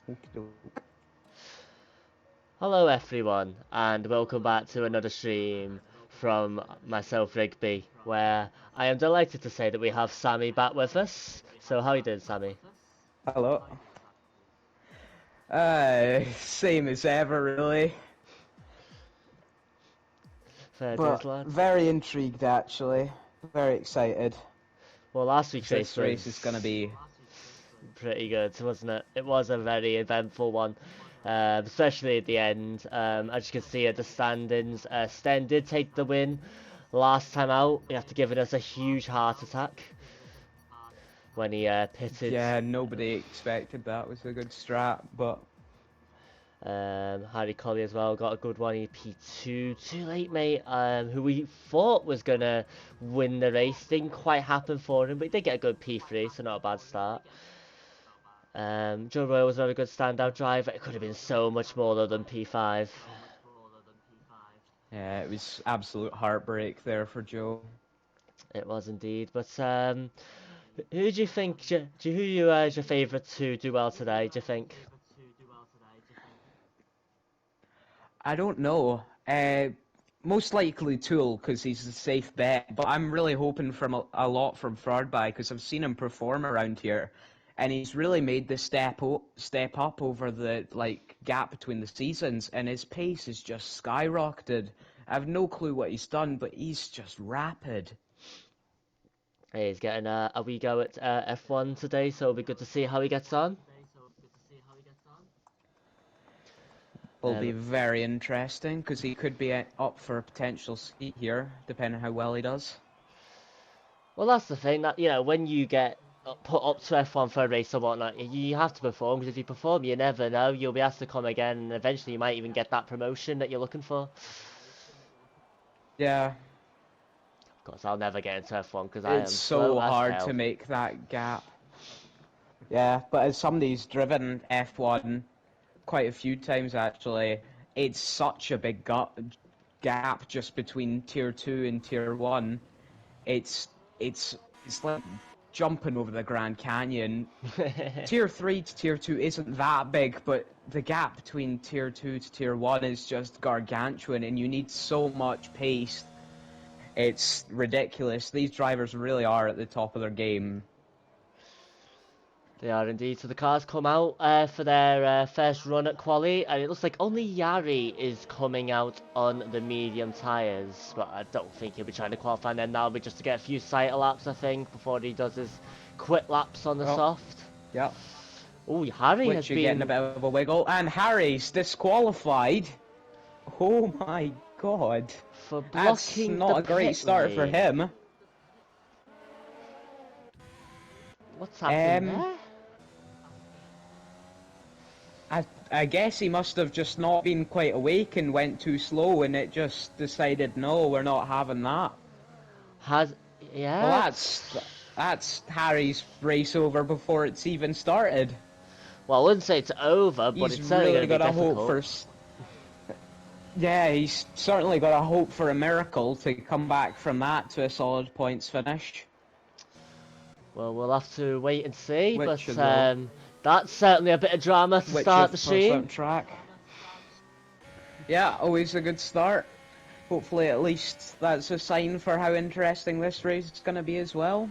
Okey-doke. Hello everyone, and welcome back to another stream from myself Rigby, where I am delighted to say that we have Sammy back with us. So how you doing, Sammy? Hello. Same as ever, really. Fair dues, But lad. very intrigued, actually. Very excited. Well, last week's Because race this race is going to was be... pretty good, wasn't it? It was a very eventful one, especially at the end. As you can see at the standings, Sten did take the win last time out, after giving us a huge heart attack when he pitted. Yeah, nobody expected that was a good strat, but... Harry Colley as well got a good one. He P2 too late, mate. Who we thought was gonna win the race didn't quite happen for him, but he did get a good P3, so not a bad start. Joe Royle was not a good standout driver. It could have been so much more though than P5. Yeah, it was absolute heartbreak there for Joe. It was indeed. But who do you think? Who you is your favourite to do well today? Do you think? I don't know. Most likely Tool, because he's a safe bet, but I'm really hoping from a lot from Fardby, because I've seen him perform around here, and he's really made the step up over the gap between the seasons, and his pace is just skyrocketed. I have no clue what he's done, but he's just rapid. He's getting a wee go at F1 today, so it'll be good to see how he gets on. Will be Um, very interesting, because he could be up for a potential seat here, depending on how well he does. Well, that's the thing that when you get put up to F1 for a race or whatnot, you have to perform because if you perform, you never know. You'll be asked to come again, and eventually you might even get that promotion that you're looking for. Yeah, Of course, I'll never get into F1 because I it's am slow so as hard to hell. make that gap. Yeah, but as somebody who's driven F1 quite a few times actually, it's such a big gap just between Tier 2 and Tier 1. It's it's it's like jumping over the Grand Canyon. Tier 3 to Tier 2 isn't that big, but the gap between Tier 2 to Tier 1 is just gargantuan, and you need so much pace. It's ridiculous. These drivers really are at the top of their game. They are indeed. So the cars come out for their first run at quali, and it looks like only Yari is coming out on the medium tyres. But I don't think he'll be trying to qualify, and then that'll be just to get a few sight laps, I think, before he does his quick laps on the Well, soft. yeah. Oh, Harry has Which you're getting a been bit of a wiggle. And Harry's disqualified. Oh my god. for That's blocking the not a great pit start for lane. him. What's happened Um, there? I guess he must have just not been quite awake and went too slow, and it just decided, no, we're not having that. Has Well, yeah. that's Harry's race over before it's even started. Well, I wouldn't say it's over, but He's it's certainly going really to be got a hope difficult. for. Yeah, he's certainly got a hope for a miracle to come back from that to a solid points finish. Well, we'll have to wait and see, but Which of the that's certainly a bit of drama to which start the of per stream. certain track. Yeah, always a good start. Hopefully, at least that's a sign for how interesting this race is going to be as well.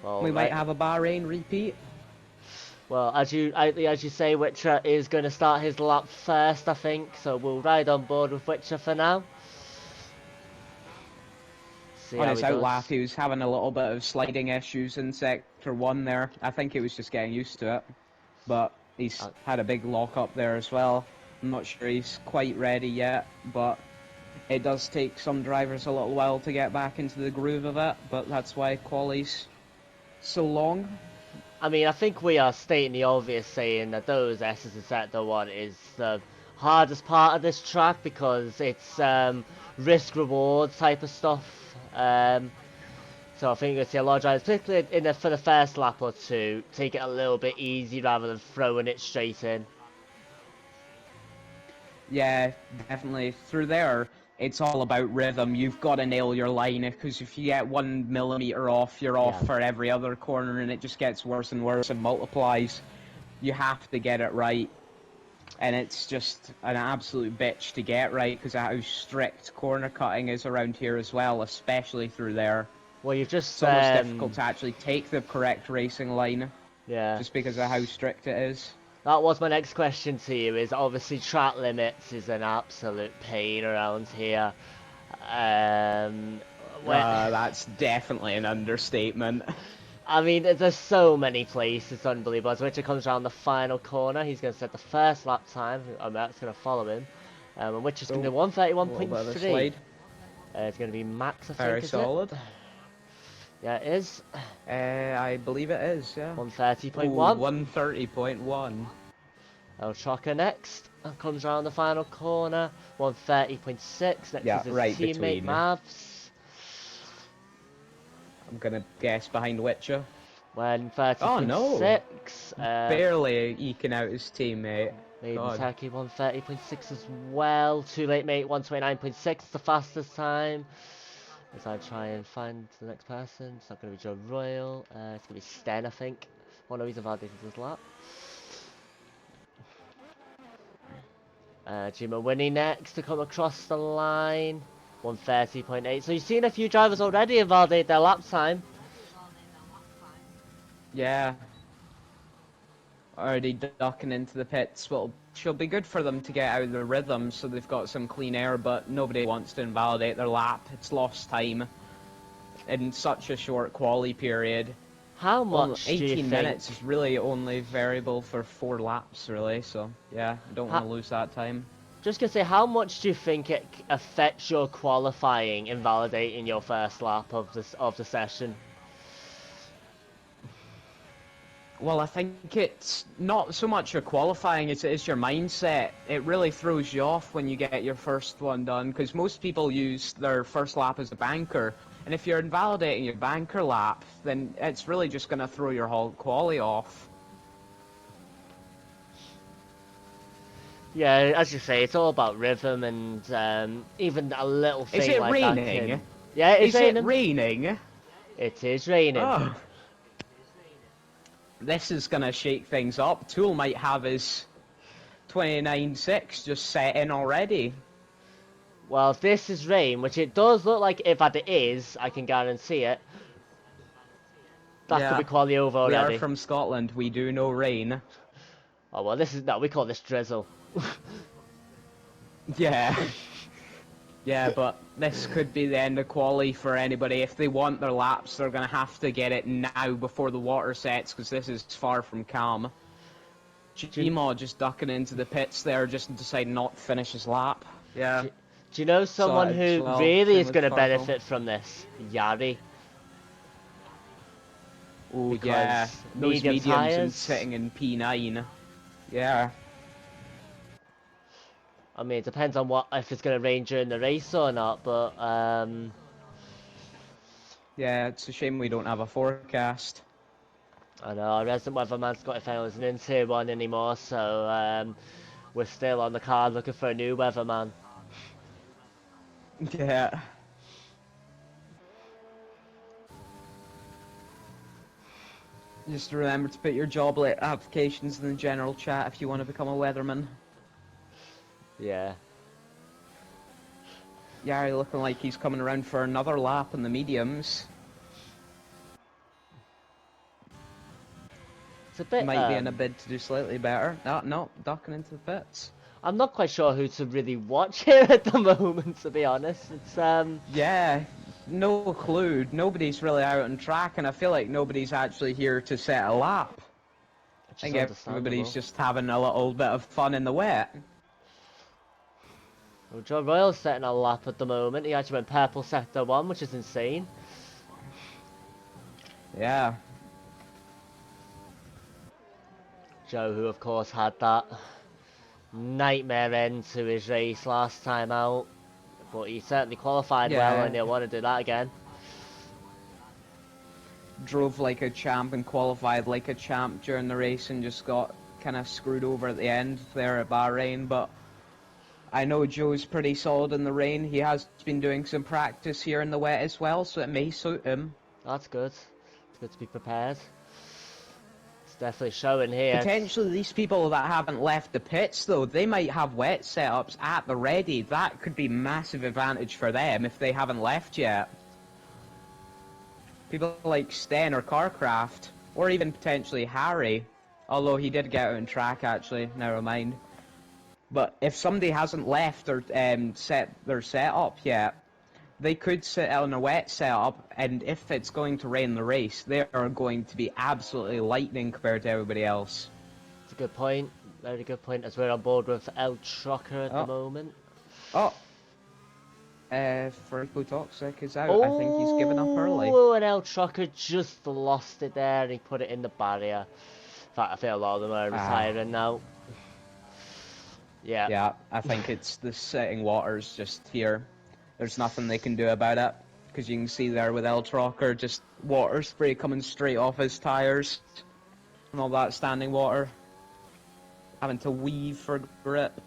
Well, We might right. have a Bahrain repeat. Well, as you say, Witcher is going to start his lap first, I think. So we'll ride on board with Witcher for now. See On how his he outlap, does. he was having a little bit of sliding issues in Sector 1 there. I think he was just getting used to it. But he's Uh, had a big lock up there as well. I'm not sure he's quite ready yet, but it does take some drivers a little while to get back into the groove of it, but that's why quali's so long. I mean, I think we are stating the obvious, saying that those S's in Sector 1 is the hardest part of this track because it's risk-reward type of stuff. So I think you'll see a lot of drivers, particularly for the first lap or two, take it a little bit easy rather than throwing it straight in. Yeah, definitely. Through there, it's all about rhythm. You've got to nail your line, because if you get 1 millimeter off, you're Yeah. off for every other corner, and it just gets worse and worse and multiplies. You have to get it right. and it's just an absolute bitch to get right because of how strict corner cutting is around here as well, especially through there. Well, you've just It's almost difficult to actually take the correct racing line, yeah. just because of how strict it is. That was my next question to you. Is obviously track limits is an absolute pain around here. Um, where, That's definitely an understatement. I mean, there's so many places, it's unbelievable. As Witcher comes around the final corner, he's going to set the first lap time. Matt's going to follow him. And Witcher's going to do A little bit of a 131.3. slide. It's going to be Max, I Very think, is solid. it? Yeah, it is. I believe it is, yeah. 130.1. 130.1. El Chocker next. Comes around the final corner. 130.6. Next Yeah, is his right teammate between. Mavs. I'm gonna guess behind Witcher. 130.6. Oh no! Barely eking out his teammate. Maiden God. Turkey 130.6 as well. Too late, mate. 129.6, the fastest time. As I try and find the next person. It's not going to be Joe Royal. It's going to be Sten, I think. Oh no, he's invalidated his lap. Jima Winnie next to come across the line. 130.8. So you've seen a few drivers already invalidate their lap time. Yeah. Already ducking into the pits. Well, she'll be good for them to get out of the rhythm so they've got some clean air, but nobody wants to invalidate their lap. It's lost time in such a short quali period. How Well, much 18 do you think... minutes is really only variable for 4 laps, really, so yeah, I don't want to lose that time. Just gonna say, how much do you think it affects your qualifying invalidating your first lap of the session? Well, I think it's not so much your qualifying as it is your mindset. It really throws you off when you get your first one done, because most people use their first lap as a banker. And if you're invalidating your banker lap, then it's really just going to throw your whole quali off. Yeah, as you say, it's all about rhythm and even a little thing Is it like raining? that can... Yeah, it's Is raining. it raining? It is raining. Oh. This is going to shake things up. Tool might have his 29.6 just set in already. Well, if this is rain, which it does look like if it is, I can guarantee it. That could be quali over already. We are from Scotland, we do know rain. Oh, well, this is... No, we call this drizzle. Yeah. Yeah, but this could be the end of quali for anybody. If they want their laps, they're going to have to get it now before the water sets, because this is far from calm. Gmo just ducking into the pits there, just deciding not to finish his lap. Yeah. Do you know someone who really is going to benefit from this? Yari. Oh, yeah. Those mediums tires and sitting in P9. Yeah. I mean, it depends on if it's going to rain during the race or not, but yeah, it's a shame we don't have a forecast. I know, our resident weatherman Scotty Fennell isn't in Tier 1 anymore, so we're still on the card looking for a new weatherman. Yeah. Just remember to put your job applications in the general chat if you want to become a weatherman. Yeah. Yari looking like he's coming around for another lap in the mediums. It's a bit... Might be in a bid to do slightly better. No, ducking into the pits. I'm not quite sure who to really watch here at the moment, to be honest. It's Yeah, no clue. Nobody's really out on track, and I feel like nobody's actually here to set a lap. I think everybody's just having a little bit of fun in the wet. Well, Joe Royal's setting a lap at the moment. He actually went purple sector 1, which is insane. Yeah. Joe, who of course had that nightmare end to his race last time out, but he certainly qualified well, and he'll want to do that again. Drove like a champ and qualified like a champ during the race and just got kind of screwed over at the end there at Bahrain, but I know Joe's pretty solid in the rain. He has been doing some practice here in the wet as well, so it may suit him. That's good. It's good to be prepared. definitely showing here. Potentially, these people that haven't left the pits, though, they might have wet setups at the ready. That could be massive advantage for them if they haven't left yet. People like Sten or Carcraft, or even potentially Harry, although he did get out on track actually, never mind. But if somebody hasn't left or set their setup yet, they could sit on a wet setup, and if it's going to rain the race, they are going to be absolutely lightning compared to everybody else. It's a good point, very good point, as we're on board with El Trucker at the moment. Oh! First Toxic is out. I think he's given up early. Oh, and El Trucker just lost it there, and he put it in the barrier. In fact, I feel a lot of them are retiring now. Yeah. Yeah, I think it's the setting waters just here. There's nothing they can do about it, because you can see there with El Trucker, just water spray coming straight off his tyres, and all that standing water. Having to weave for grip.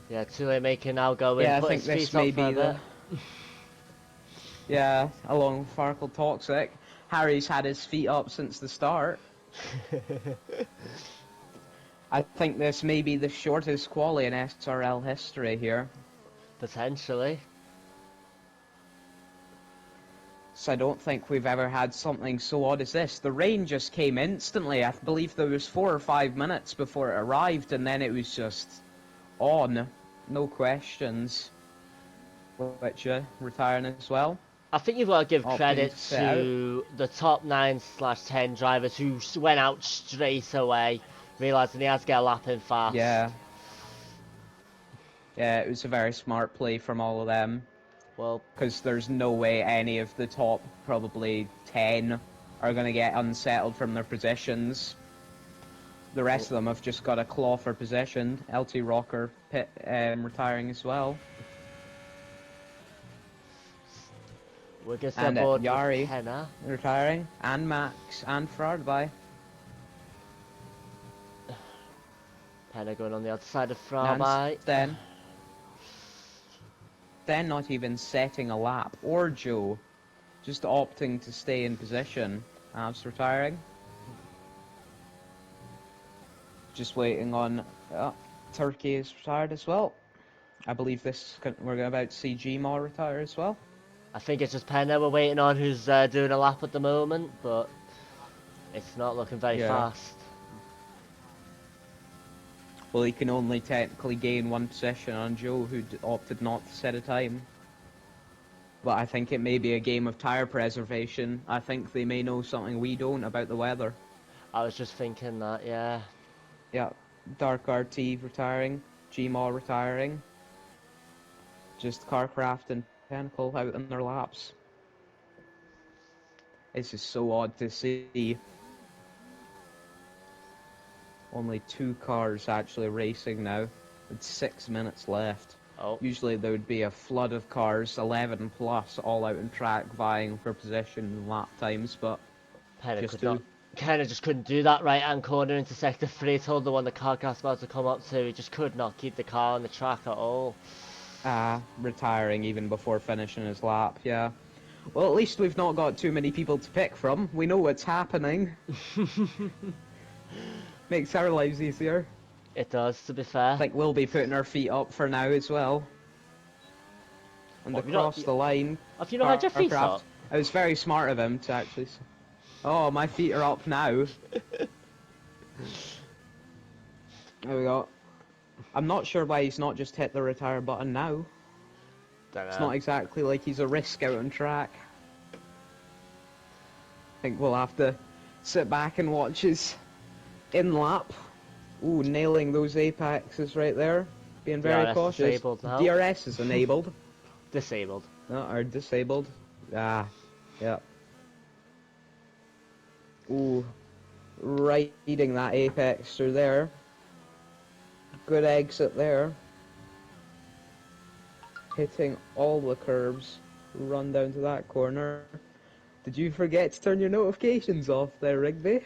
Yeah, Tule making now go in, Yeah, I put think his this feet may up be for a the... bit. Yeah, along with Farkle Toxic. Harry's had his feet up since the start. I think this may be the shortest quali in SRL history here. Potentially. So I don't think we've ever had something so odd as this. The rain just came instantly. I believe there was 4 or 5 minutes before it arrived, and then it was just on. No questions. Witcher retiring as well. I think you've got to give Opting credit to sit to the top 9/10 drivers who went out straight away, realising he has to get a lap in fast. Yeah. Yeah, it was a very smart play from all of them. Well, because there's no way any of the top probably 10 are going to get unsettled from their positions. The rest of them have just got a claw for position. LT Rocker retiring as well. we're going to And get board Yari with Henna. retiring. And Max and Fradby. Henna going on the other side of Frarby. Then not even setting a lap. Or Joe just opting to stay in position. Abs retiring. Just waiting on Turkey is retired as well. I believe we're about to see Gmar retire as well. I think it's just Penna we're waiting on, who's doing a lap at the moment, but it's not looking very fast. Well, he can only technically gain one position on Joe, who opted not to set a time. But I think it may be a game of tyre preservation. I think they may know something we don't about the weather. I was just thinking that, yeah. Yeah, Dark RT retiring, Gmar retiring. Just Carcraft and Pinnacle out in their laps. This is so odd to see. Only 2 cars actually racing now, with 6 minutes left. Oh. Usually there would be a flood of cars, 11 plus, all out in track vying for position and lap times, but Penna just could 2. not. Penna just couldn't do that right hand corner into sector 3. Told the one the car was about to come up to. He just could not keep the car on the track at all. Retiring even before finishing his lap, yeah. Well, at least we've not got too many people to pick from. We know what's happening. Makes our lives easier. It does, to be fair. I think we'll be putting our feet up for now as well. And across the line. Have you not had your feet up? It was very smart of him to actually... Oh, my feet are up now. There we go. I'm not sure why he's not just hit the retire button now. It's not exactly like he's a risk out on track. I think we'll have to sit back and watch his in-lap. Ooh, nailing those apexes right there. Being very DRS cautious. disabled now. DRS is enabled. Disabled. No, or disabled. Yeah. Ooh, riding that apex through there. Good exit there. Hitting all the curves. Run down to that corner. Did you forget to turn your notifications off there, Rigby?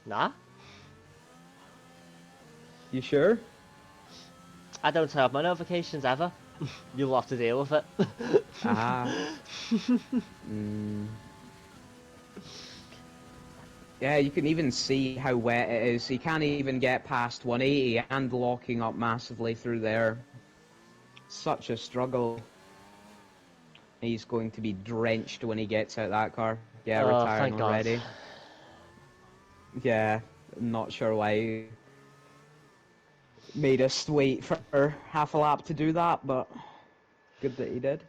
Nah. You sure? I don't turn off my notifications ever. You'll have to deal with it. Yeah, you can even see how wet it is. He can't even get past 180 and locking up massively through there. Such a struggle. He's going to be drenched when he gets out that car. Yeah, Oh, retiring thank God. already. Yeah, not sure why he made us wait for half a lap to do that, but good that he did.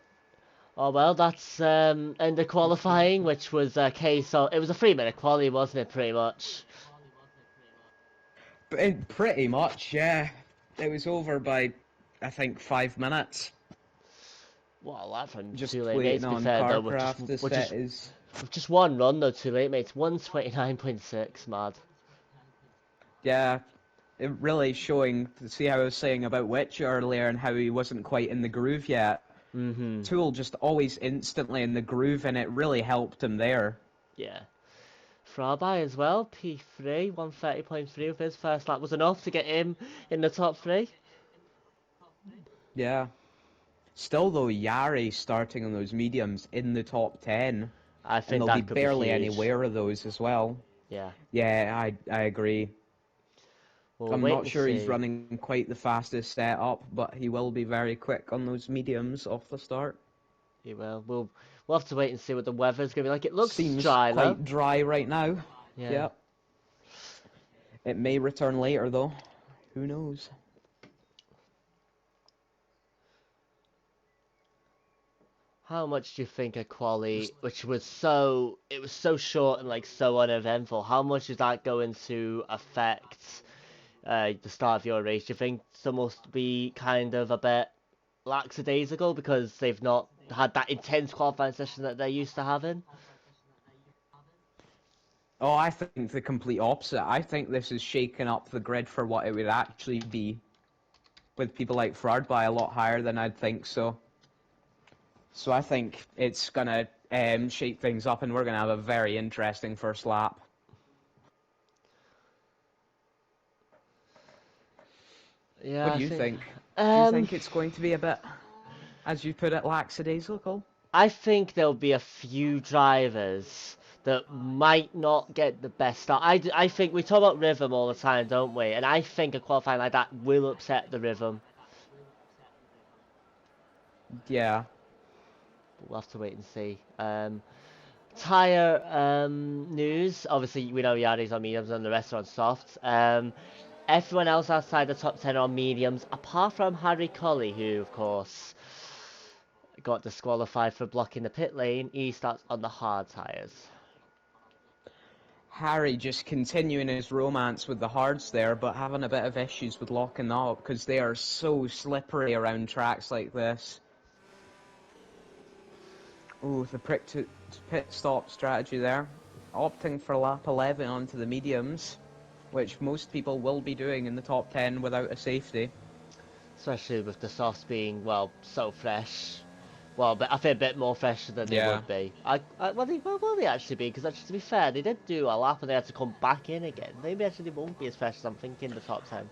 Oh well, that's end of qualifying, which was a case of it was a 3 minute quali, wasn't it? Pretty much. Pretty much, yeah. It was over by, I think, 5 minutes. Well, that from Just too late, mate. waiting To be on fair though, Carcraft to set his. with just one run though, too late, mate. 1:29.6, mad. Yeah, it really showing to see how I was saying about Witch earlier and how he wasn't quite in the groove yet. Mm-hmm. Tool just always instantly in the groove, and it really helped him there. Yeah. Frawby as well, P3, 1:30.3 of his first lap was enough to get him in the top three. Yeah. Still though, Yari starting on those mediums in the top 10, I and think there'll be that could be barely huge. anywhere of those as well. Yeah. Yeah, I agree. We'll I'm wait not and sure he's see. running quite the fastest setup, but he will be very quick on those mediums off the start. He will. We'll have to wait and see what the weather's gonna be like. It looks Seems dry though. quite dry right now. Yeah. Yep. It may return later though. Who knows? How much do you think a quali, which was so it was so short and like so uneventful, how much is that going to affect the start of your race? Do you think some must be kind of a bit lackadaisical because they've not had that intense qualifying session that they're used to having? Oh, I think the complete opposite. I think this is shaking up the grid for what it would actually be, with people like Fardby a lot higher than I'd think so. So I think it's gonna shake things up, and we're gonna have a very interesting first lap. Yeah, What do I you think. think? Do you Um, think it's going to be a bit, as you put it, lackadaisical? I think there'll be a few drivers that might not get the best start. I think we talk about rhythm all the time, don't we? And I think a qualifying like that will upset the rhythm. Yeah. We'll have to wait and see. Tire news. Obviously, we know Yari's on mediums and the rest are on softs. Everyone else outside the top 10 are on mediums, apart from Harry Colley, who, of course, got disqualified for blocking the pit lane. He starts on the hard tires. Harry just continuing his romance with the hards there, but having a bit of issues with locking up because they are so slippery around tracks like this. Ooh, the pit stop strategy there. Opting for lap 11 onto the mediums, which most people will be doing in the top 10 without a safety. Especially with the softs being, well, so fresh. Well, but I think a bit more fresh than they Yeah. would be. Well, will they actually be? Because to be fair, they did do a lap and they had to come back in again. Maybe actually they won't be as fresh as I'm thinking the top 10.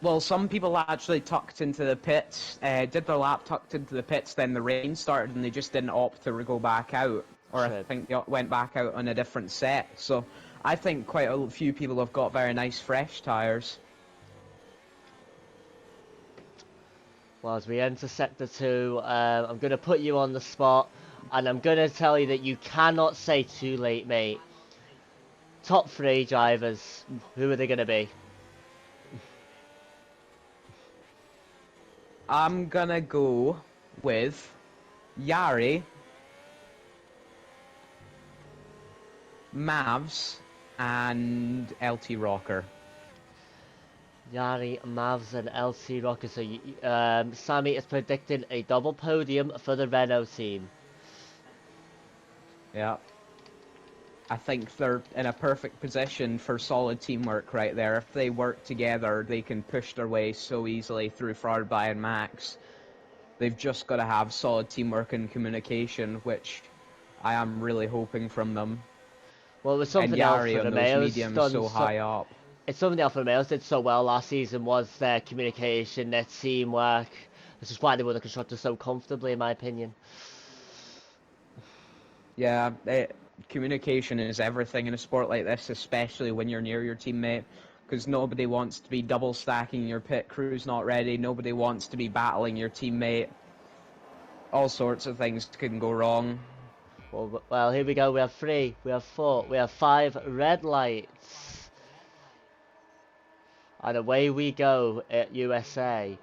Well, some people actually tucked into the pits, did their lap tucked into the pits, then the rain started and they just didn't opt to go back out. Or I True. think they went back out on a different set. So I think quite a few people have got very nice fresh tyres. Well, as we enter Sector 2, I'm going to put you on the spot, and I'm going to tell you that you cannot say too late, mate. Top 3 drivers, who are they going to be? I'm gonna go with Yari, Mavs, and LT Rocker. Yari, Mavs, and LC Rocker. So, Sammy is predicting a double podium for the Renault team. Yeah. I think they're in a perfect position for solid teamwork right there. If they work together, they can push their way so easily through Fardby and Max. They've just got to have solid teamwork and communication, which I am really hoping from them. Well, it was And something else Yari for on the those males mediums done so so. high up. It's something else for the males did so well last season was their communication, their teamwork. This is why they won the constructors so comfortably, in my opinion. Yeah, communication is everything in a sport like this, especially when you're near your teammate, because nobody wants to be double stacking your pit crew's not ready, nobody wants to be battling your teammate. All sorts of things can go wrong. Well, here we go. We have 3, we have 4, we have 5 red lights. And away we go at USA.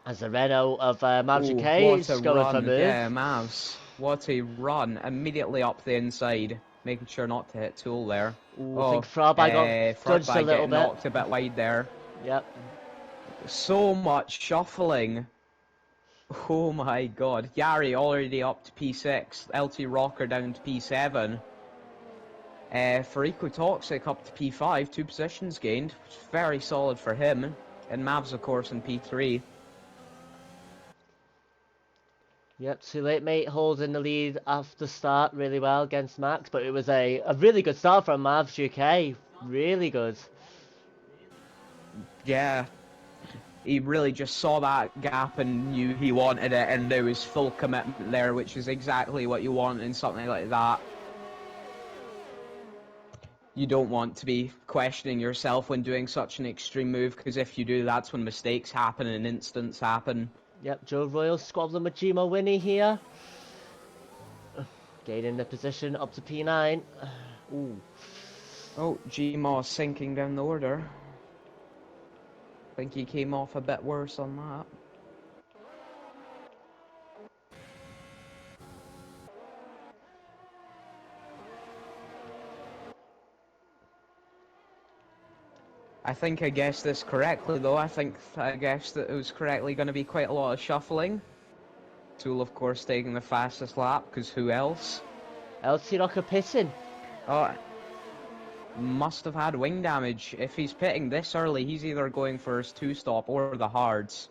As the Renault of Magic Ooh, K what a is going for a run. move. Yeah, Mavs. What a run. Immediately up the inside, making sure not to hit Tool there. Ooh, I think Oh, Fraba got front judged a by little getting bit. knocked a bit wide there. Yep. So much shuffling. Oh my god. Yari already up to P6. LT Rocker down to P7. Fariko Toxic up to P5. 2 positions gained. Very solid for him. And Mavs, of course, in P3. Yep, too late, mate. Holding the lead after start really well against Max, but it was a really good start from Mavs UK. Really good. Yeah. He really just saw that gap and knew he wanted it, and there was full commitment there, which is exactly what you want in something like that. You don't want to be questioning yourself when doing such an extreme move, because if you do, that's when mistakes happen and incidents happen. Yep, Joe Royal squabbling with Gmo Winnie here. Gaining the position up to P9. Ooh. Oh, Gmaw sinking down the order. I think he came off a bit worse on that. I think I guessed this correctly, though. I guessed that it was correctly going to be quite a lot of shuffling. Tool, of course, taking the fastest lap, because who else? LT Rocker pitting. Oh, must have had wing damage. If he's pitting this early, he's either going for his 2-stop or the hards.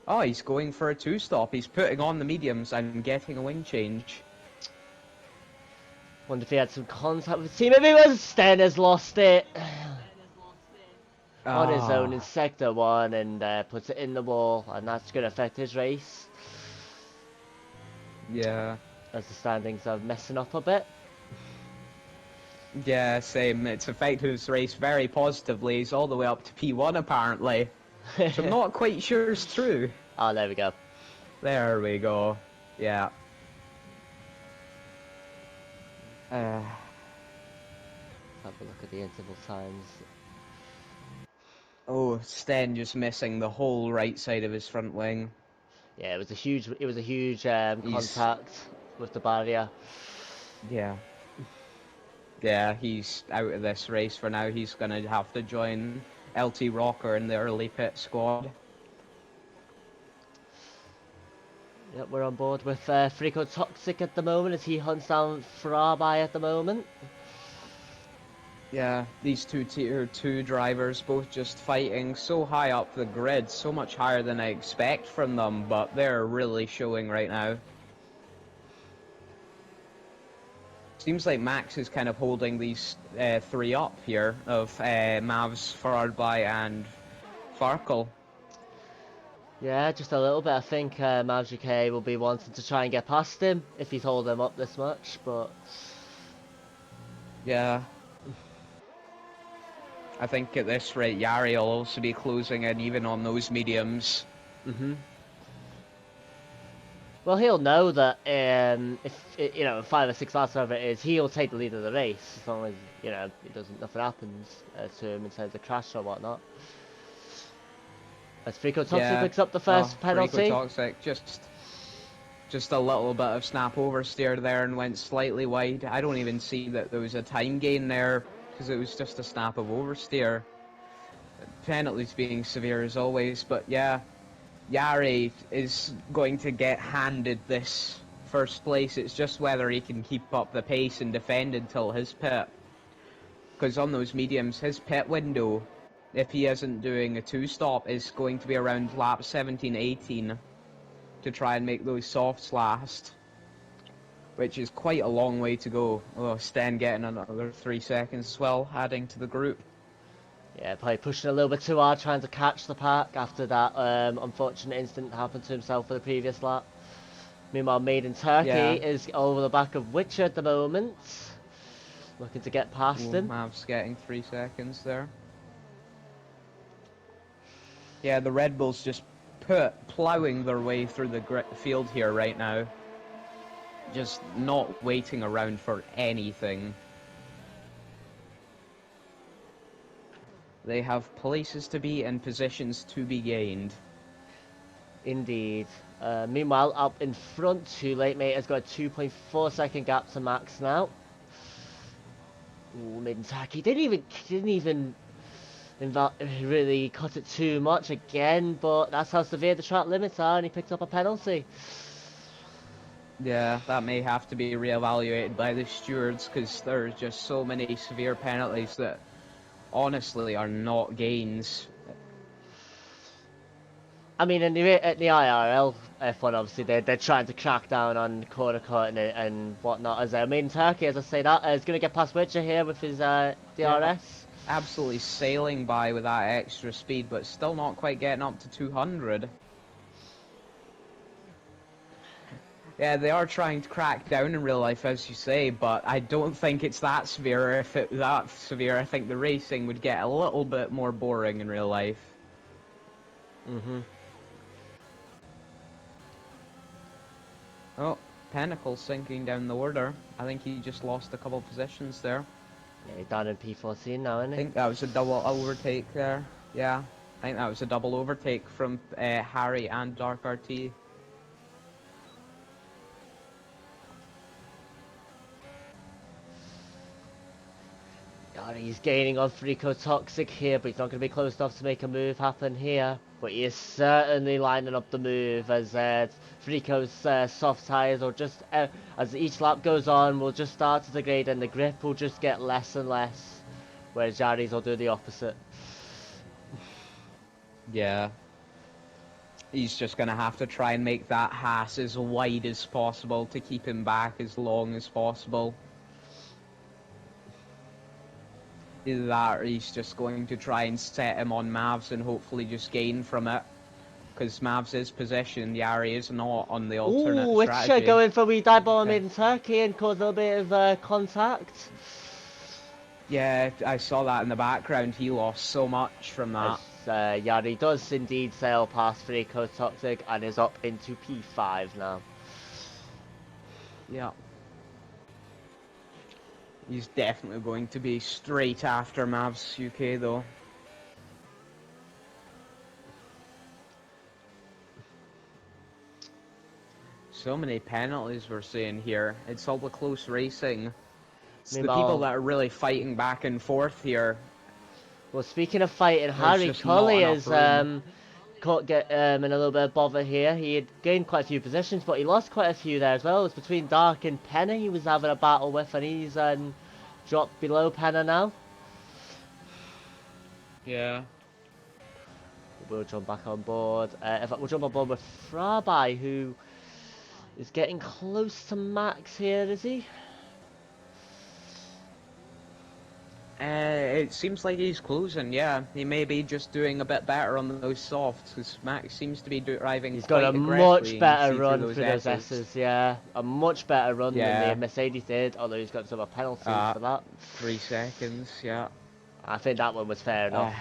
Oh, he's going for a 2-stop. He's putting on the mediums and getting a wing change. Wonder if he had some contact with the team. Maybe it was Sten has lost it. On his own in sector 1 and puts it in the wall, and that's going to affect his race. Yeah. As the standings are messing up a bit. Yeah, same. It's affected his race very positively. He's all the way up to P1 apparently. Which I'm not quite sure is true. Oh, there we go. There we go. Yeah. Have a look at the interval times. Oh, Sten just missing the whole right side of his front wing. Yeah, it was a huge contact with the barrier. Yeah. Yeah, he's out of this race for now. He's going to have to join LT Rocker in the early pit squad. Yep, we're on board with Frico Toxic at the moment as he hunts down Frabai at the moment. Yeah, these two tier 2 drivers both just fighting so high up the grid, so much higher than I expect from them, but they're really showing right now. Seems like Max is kind of holding these 3 up here of Mavs, Farby and Farkle. Yeah, just a little bit. I think Mavs UK will be wanting to try and get past him if he's holding him up this much, but... Yeah. I think at this rate, Yari will also be closing in even on those mediums. Well, he'll know that if 5 or 6 laps, whatever it is, he'll take the lead of the race as long as nothing happens to him in terms of crash or whatnot. As Frico Toxic picks up the first penalty. Frico Toxic just a little bit of snap oversteer there and went slightly wide. I don't even see that there was a time gain there because it was just a snap of oversteer. Penalties being severe as always, but yeah. Yari is going to get handed this first place. It's just whether he can keep up the pace and defend until his pit. Because on those mediums, his pit window, if he isn't doing a 2-stop, is going to be around lap 17-18 to try and make those softs last. Which is quite a long way to go. Oh, Sten getting another 3 seconds as well, adding to the group. Yeah, probably pushing a little bit too hard, trying to catch the pack after that unfortunate incident happened to himself for the previous lap. Meanwhile, Made in Turkey Yeah. is over the back of Witcher at the moment. Looking to get past Ooh, him. Mav's getting 3 seconds there. Yeah, the Red Bulls just plowing their way through the field here right now. Just not waiting around for anything. They have places to be and positions to be gained. Indeed. Meanwhile, up in front, Too Late Mate has got a 2.4 second gap to Max now. Ooh, Made in Turkey didn't even really cut it too much again, but that's how severe the track limits are, and he picked up a penalty. Yeah, that may have to be reevaluated by the stewards because there's just so many severe penalties that honestly are not gains. I mean, at the IRL F1, obviously, they're trying to crack down on corner cut and whatnot. As I mean, Turkey, as I say that, is going to get past Witcher here with his DRS. Yeah, absolutely sailing by with that extra speed, but still not quite getting up to 200. Yeah, they are trying to crack down in real life, as you say, but I don't think it's that severe. If it was that severe, I think the racing would get a little bit more boring in real life. Mm-hmm. Oh, Pinnacle sinking down the order. I think he just lost a couple positions there. Yeah, he's down in P14 now, isn't I he? think that was a double overtake there. Yeah, I think that was a double overtake from Harry and Dark RT. God, he's gaining on Frico Toxic here, but he's not going to be close enough to make a move happen here. But he is certainly lining up the move as Frico's soft tyres will just, as each lap goes on, will just start to degrade and the grip will just get less and less. Whereas Yari's will do the opposite. Yeah. He's just going to have to try and make that Haas as wide as possible to keep him back as long as possible. Either that or he's just going to try and set him on Mavs and hopefully just gain from it. Because Mavs is positioned, Yari is not on the alternate Ooh, Witcher strategy. going for a wee dive bomb in Turkey and cause a little bit of contact. Yeah, I saw that in the background. He lost so much from that. As Yari does indeed sail past Frico Toxic and is up into P5 now. Yeah. He's definitely going to be straight after Mavs UK though. So many penalties we're seeing here. It's all the close racing. It's the people that are really fighting back and forth here. Well, speaking of fighting, There's Harry just Cully not is enough room. caught in a little bit of bother here. He had gained quite a few positions, but he lost quite a few there as well. It was between Dark and Penna he was having a battle with, and he's dropped below Penna now. Yeah. We'll jump back on board. In fact, we'll jump on board with Frabai, who is getting close to Max here, is he? It seems like he's closing, yeah. He may be just doing a bit better on those softs, because Max seems to be driving He's quite got a aggressively. much better Through run those through those S's, yeah. A much better run than the Mercedes did, although he's got some penalties for that. 3 seconds, yeah. I think that one was fair enough.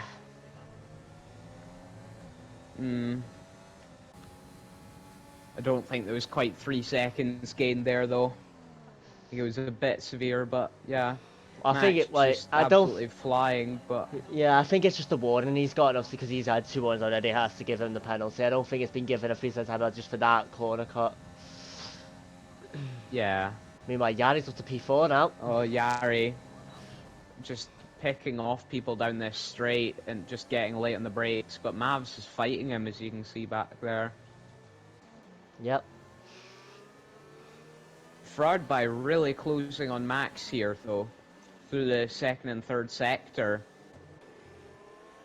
I don't think there was quite 3 seconds gained there, though. I think it was a bit severe, but yeah. I Max think it like just I absolutely don't. flying, but Yeah, I think it's just a warning he's got, obviously because he's had 2 ones already. Has to give him the penalty. I don't think it's been given a 3 second timeout just for that corner cut. yeah. Meanwhile, Yari's up to P4 now. Oh, Yari just picking off people down this straight and just getting late on the brakes, but Mavs is fighting him, as you can see back there. Yep. Fraud by really closing on Max here, though, through the second and third sector.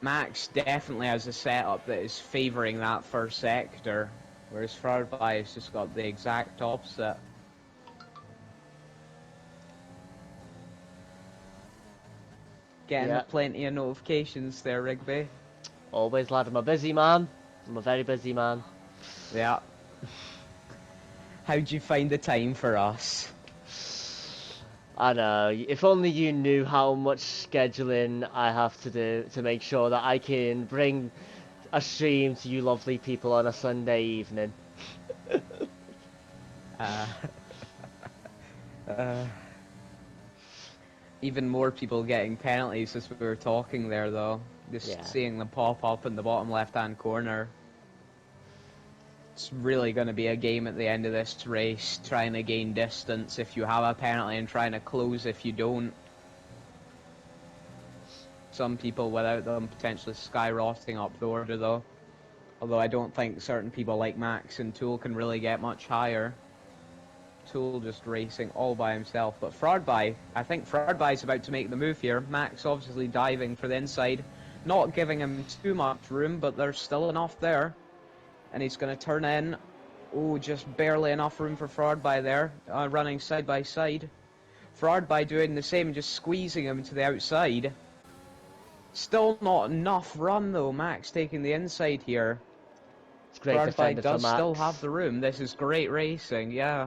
Max definitely has a setup that is favouring that first sector, whereas Fraud by has just got the exact opposite. Getting plenty of notifications there, Rigby. Always, lad. I'm a busy man. I'm a very busy man. Yeah. How'd you find the time for us? I know, if only you knew how much scheduling I have to do to make sure that I can bring a stream to you lovely people on a Sunday evening. Uh, uh, even more people getting penalties as we were talking there, though. Just Yeah. seeing them pop up in the bottom left-hand corner. It's really going to be a game at the end of this race, trying to gain distance if you have a penalty and trying to close if you don't. Some people without them potentially skyrocketing up the order, though. Although I don't think certain people like Max and Tool can really get much higher. Tool just racing all by himself. But Fraudby, I think Fraudby's about to make the move here. Max obviously diving for the inside. Not giving him too much room, but there's still enough there. And he's going to turn in. Oh, just barely enough room for Fraudby there. Running side by side. Fraudby doing the same, just squeezing him to the outside. Still not enough run though. Max taking the inside here. It's great Fraudby defending for does Max. still have the room. This is great racing, yeah.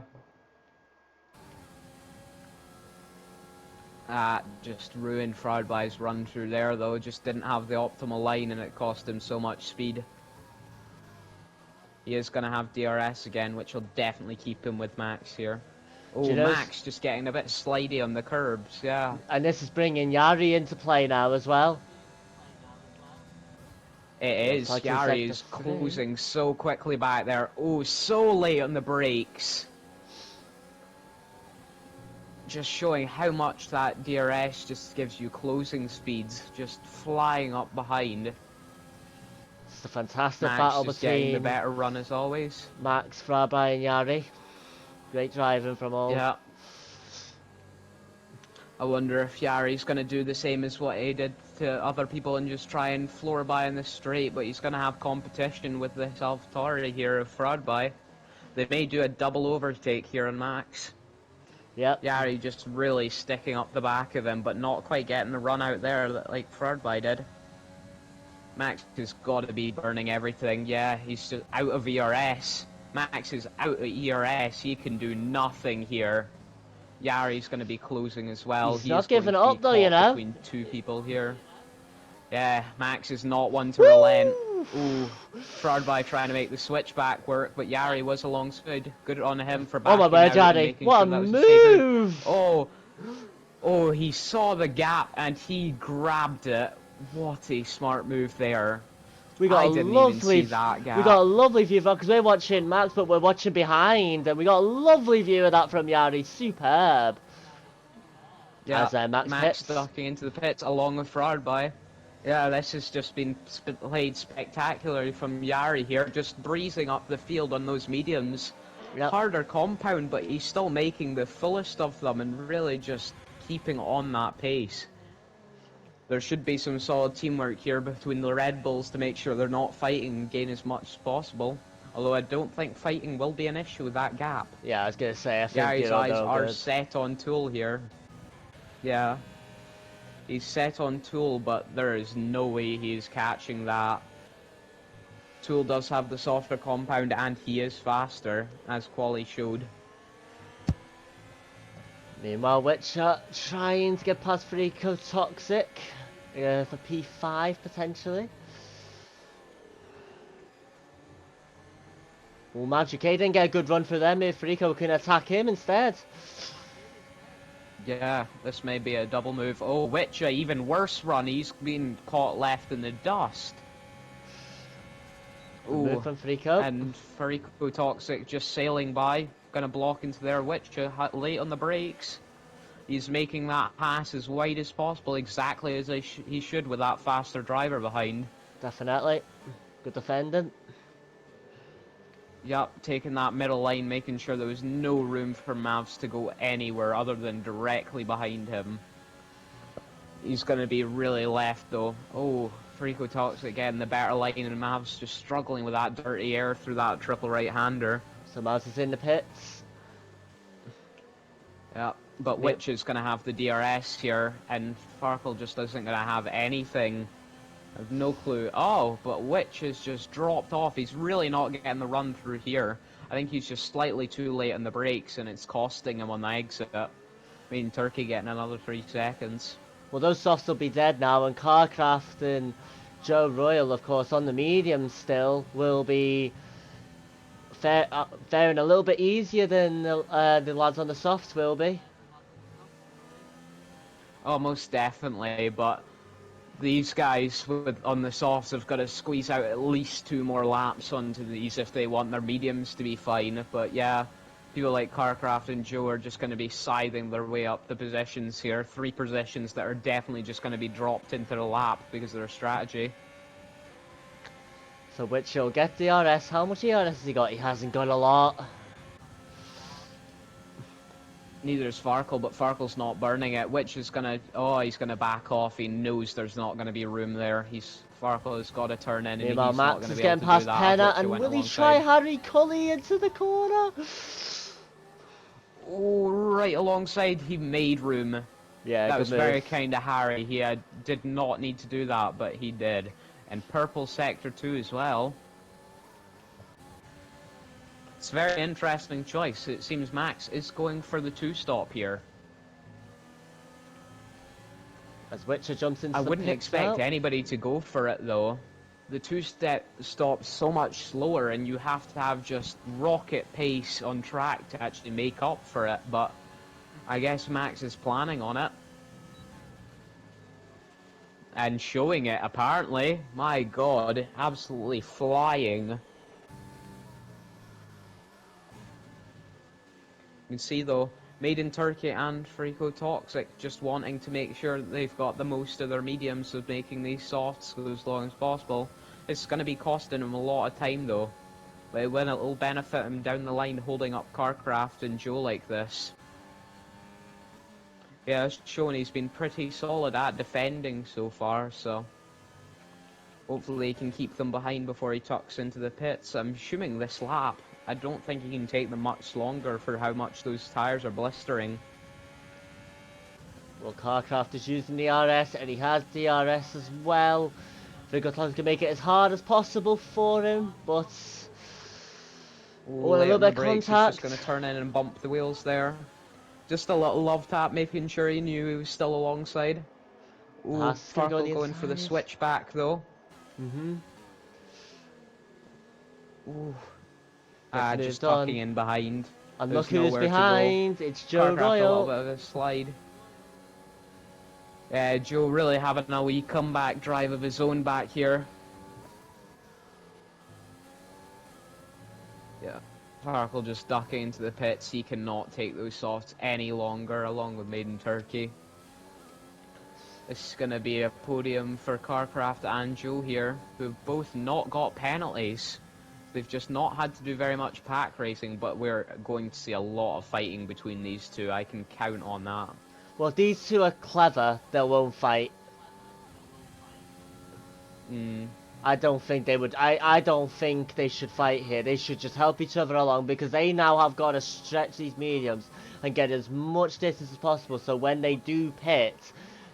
Just ruined Fraudby's run through there though. Just didn't have the optimal line and it cost him so much speed. He is going to have DRS again, which will definitely keep him with Max here. Oh, Max just getting a bit slidey on the curbs, yeah. And this is bringing Yari into play now as well. It is. Yari is closing so quickly back there. Oh, so late on the brakes. Just showing how much that DRS just gives you closing speeds, just flying up behind. It's a fantastic Max battle just between getting the better run as always. Max, Fraudby and Yari. Great driving from all. Yeah. I wonder if Yari's going to do the same as what he did to other people and just try and floor by in the straight, but he's going to have competition with this AlphaTauri here of Fraudby. They may do a double overtake here on Max. Yep. Yari just really sticking up the back of him, but not quite getting the run out there like Fraudby did. Max has got to be burning everything. Yeah, he's just out of ERS. Max is out of ERS. He can do nothing here. Yari's going to be closing as well. He's not giving up though, you know. Between two people here. Yeah, Max is not one to relent. Ooh, Fraudby trying to make the switchback work, but Yari was alongside. Good on him for backing Oh my word, Yari. What a move! Oh, he saw the gap and he grabbed it. What a smart move there. We got even see that gap. We got a lovely view of that because we're watching Max, but we're watching behind, and we got a lovely view of that from Yari. Superb. Yeah, as Max ducking into the pits along with Fraudby. Yeah, this has just been played spectacularly from Yari here, just breezing up the field on those mediums. Yep. Harder compound, but he's still making the fullest of them and really just keeping on that pace. There should be some solid teamwork here between the Red Bulls to make sure they're not fighting and gain as much as possible. Although I don't think fighting will be an issue with that gap. Yeah, I was going to say, I think Yari's eyes are set on Tool here. Yeah. He's set on Tool, but there is no way he's catching that. Tool does have the softer compound and he is faster, as Quali showed. Meanwhile, Witcher trying to get past Frico Toxic for P5 potentially. Well, Magic A didn't get a good run for them if Frico can attack him instead. Yeah, this may be a double move. Oh, Witcher, even worse run. He's been caught left in the dust. Move from Frico. And Frico Toxic just sailing by. Gonna block into there. Witcher late on the brakes. He's making that pass as wide as possible, exactly as he should with that faster driver behind. Definitely. Good defending. Yup, taking that middle line, making sure there was no room for Mavs to go anywhere other than directly behind him. He's going to be really left though. Oh, Frico Toxic getting the better line and Mavs just struggling with that dirty air through that triple right-hander. So Mavs is in the pits. Yeah, but Witch is going to have the DRS here, and Farkle just isn't going to have anything. I've no clue. Oh, but Witch has just dropped off. He's really not getting the run through here. I think he's just slightly too late on the brakes, and it's costing him on the exit. Turkey getting another 3 seconds. Well, those softs will be dead now, and Carcraft and Joe Royal, of course, on the medium still, will be faring a little bit easier than the lads on the softs will be. Oh, most definitely, but these guys on the softs have got to squeeze out at least 2 more laps onto these if they want their mediums to be fine. But yeah, people like Carcraft and Joe are just going to be scything their way up the positions here. 3 positions that are definitely just going to be dropped into the lap because of their strategy. So Witch will get DRS. How much DRS has he got? He hasn't got a lot. Neither is Farkle, but Farkle's not burning it. Which is gonna, he's gonna back off. He knows there's not gonna be room there. Farkle has got to turn in, and Meanwhile, he's not Max gonna is be able getting to past do that. Penna, and will he try Harry Cully into the corner? Oh, right alongside, he made room. Yeah, that was move. very kind of Harry. He did not need to do that, but he did. And purple sector 2 as well. It's a very interesting choice. It seems Max is going for the 2-stop here. As Witcher jumps into I the wouldn't pits expect now. anybody to go for it though. The 2-stop's so much slower, and you have to have just rocket pace on track to actually make up for it, but I guess Max is planning on it. And showing it, apparently. My god, absolutely flying. You can see though, Made in Turkey and Frico Toxic just wanting to make sure that they've got the most of their mediums of making these softs go as long as possible. It's going to be costing them a lot of time though, but when it'll benefit them down the line holding up Carcraft and Joe like this. Yeah, it's showing he's been pretty solid at defending so far, so hopefully he can keep them behind before he tucks into the pits. I'm assuming this lap. I don't think he can take them much longer for how much those tyres are blistering. Well, Carcraft is using the RS, and he has DRS as well. Frigotlons can make it as hard as possible for him, but a little bit of contact. He's just going to turn in and bump the wheels there. Just a little love tap, making sure he knew he was still alongside. Ooh, Farkle going for the switchback though. Ooh. Just tucking in behind. And look who's behind. It's Joe Royal. A little bit of a slide. Yeah, Joe really having a wee comeback drive of his own back here. Yeah. Farkle just ducking into the pits. He cannot take those softs any longer, along with Made in Turkey. This is going to be a podium for Carcraft and Joe here, who've both not got penalties. They've just not had to do very much pack racing, but we're going to see a lot of fighting between these two. I can count on that. Well, these two are clever. They won't fight. I don't think they would. I don't think they should fight here. They should just help each other along, because they now have got to stretch these mediums and get as much distance as possible. So when they do pit,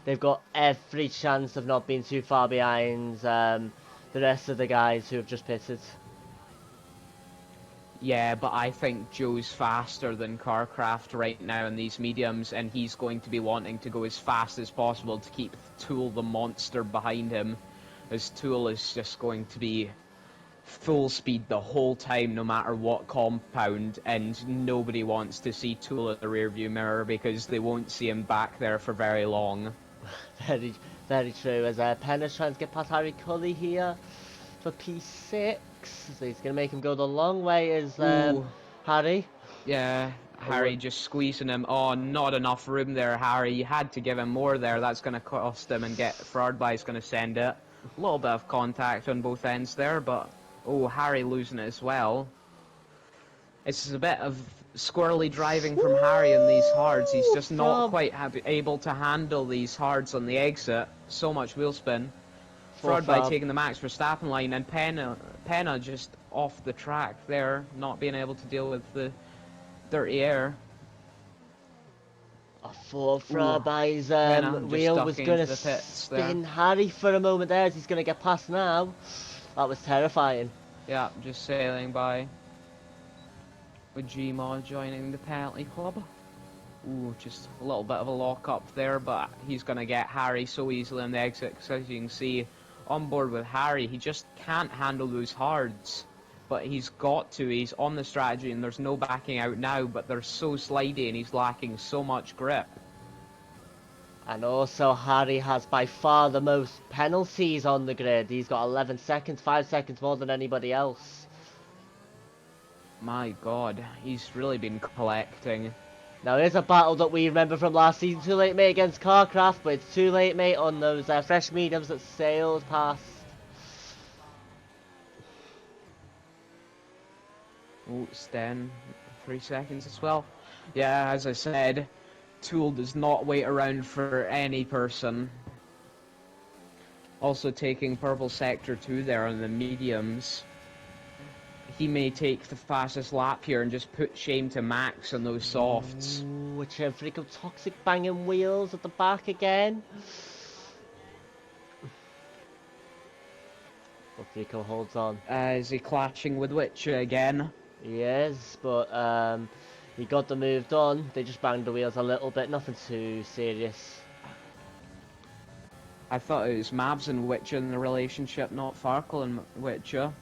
they've got every chance of not being too far behind the rest of the guys who have just pitted. Yeah, but I think Joe's faster than Carcraft right now in these mediums, and he's going to be wanting to go as fast as possible to keep Tool the monster behind him, as Tool is just going to be full speed the whole time no matter what compound, and nobody wants to see Tool in the rearview mirror because they won't see him back there for very long. Very, very true. As Penna's trying to get past Harry Cully here for P6. So he's going to make him go the long way as Harry. Yeah, Harry just squeezing him. Oh, not enough room there, Harry. You had to give him more there. That's going to cost him, and get Frodby's going to send it. A little bit of contact on both ends there, but Harry losing it as well. It's a bit of squirrely driving from Harry in these hards. He's just not quite able to handle these hards on the exit. So much wheel spin. Frodby taking the Max Verstappen line, and Penna just off the track there, not being able to deal with the dirty air. Oh, Thought Ooh, Furby's kinda just wheel was ducking gonna into the pits there. spin Harry for a moment there as he's gonna get past now. That was terrifying. Yeah, just sailing by. With Gmod joining the penalty club. Ooh, just a little bit of a lock up there, but he's going to get Harry so easily on the exit, because as you can see, on board with Harry, he just can't handle those hards. But he's got to, he's on the strategy, and there's no backing out now, but they're so slidey, and he's lacking so much grip. And also, Harry has by far the most penalties on the grid. He's got 11 seconds, 5 seconds more than anybody else. My god, he's really been collecting. Now, it is a battle that we remember from last season. Too late, mate, against Carcraft, but it's too late, mate, on those fresh mediums that sailed past. Oh, Sten, 3 seconds as well. Yeah, as I said, Tool does not wait around for any person. Also taking Purple Sector 2 there on the mediums. He may take the fastest lap here and just put shame to Max on those softs. Ooh, a Freako Toxic banging wheels at the back again. But Freako holds on. Is he clashing with Witcher again? He is, but he got the move done. They just banged the wheels a little bit, nothing too serious. I thought it was Mavs and Witcher in the relationship, not Farkle and Witcher.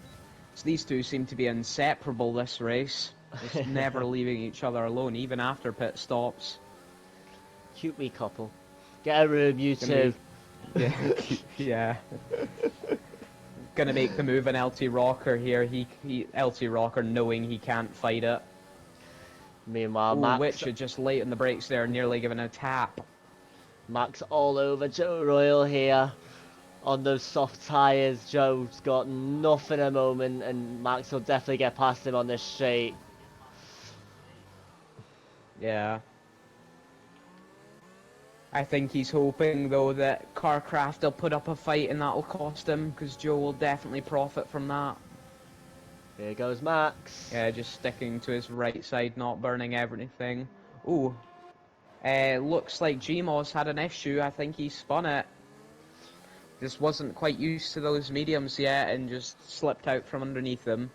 So these two seem to be inseparable this race. Just never leaving each other alone, even after pit stops. Cute wee couple. Get a room, you two. Yeah. Yeah. Gonna make the move in LT Rocker here. LT Rocker knowing he can't fight it. Meanwhile, Ooh, Max. Witcher just late on the brakes there, nearly giving a tap. Max all over Joe Royal here. On those soft tyres, Joe's got nothing at the moment, and Max will definitely get past him on this straight. Yeah. I think he's hoping, though, that Carcraft will put up a fight and that'll cost him, because Joe will definitely profit from that. Here goes Max. Yeah, just sticking to his right side, not burning everything. Ooh. Looks like Gmos had an issue. I think he spun it. Just wasn't quite used to those mediums yet and just slipped out from underneath them.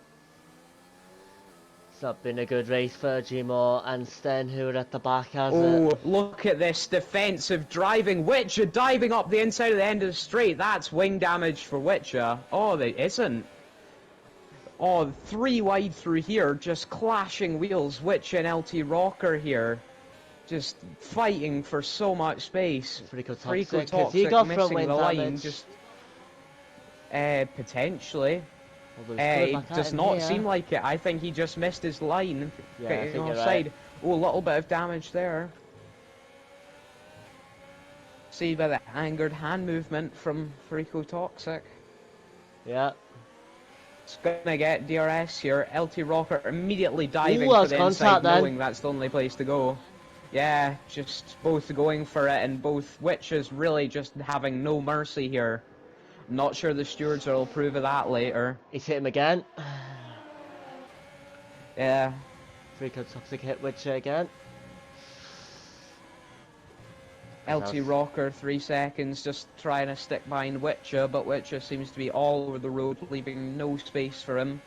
It's not been a good race for Gmore and Sten, who are at the back, has it? Oh, look at this defensive driving. Witcher diving up the inside of the end of the straight. That's wing damage for Witcher. Oh, there isn't. Oh, 3 wide through here, just clashing wheels. Witcher and LT Rocker here. Just fighting for so much space. Freako Toxic. He got front missing wing the line. damage. Just potentially. It Does not seem like it. I think he just missed his line. Yeah, I think you're offside. right. Oh, a little bit of damage there. See by the angered hand movement from Freako Toxic. Yeah. It's gonna get DRS here. LT Rocker immediately diving Ooh, for that's the contact inside, then. knowing that's the only place to go. Yeah, just both going for it, and both Witches really just having no mercy here. Not sure the stewards will approve of that later. He's hit him again. Yeah. Freako Toxic hit Witcher again. LT Rocker, 3 seconds, just trying to stick behind Witcher, but Witcher seems to be all over the road, leaving no space for him.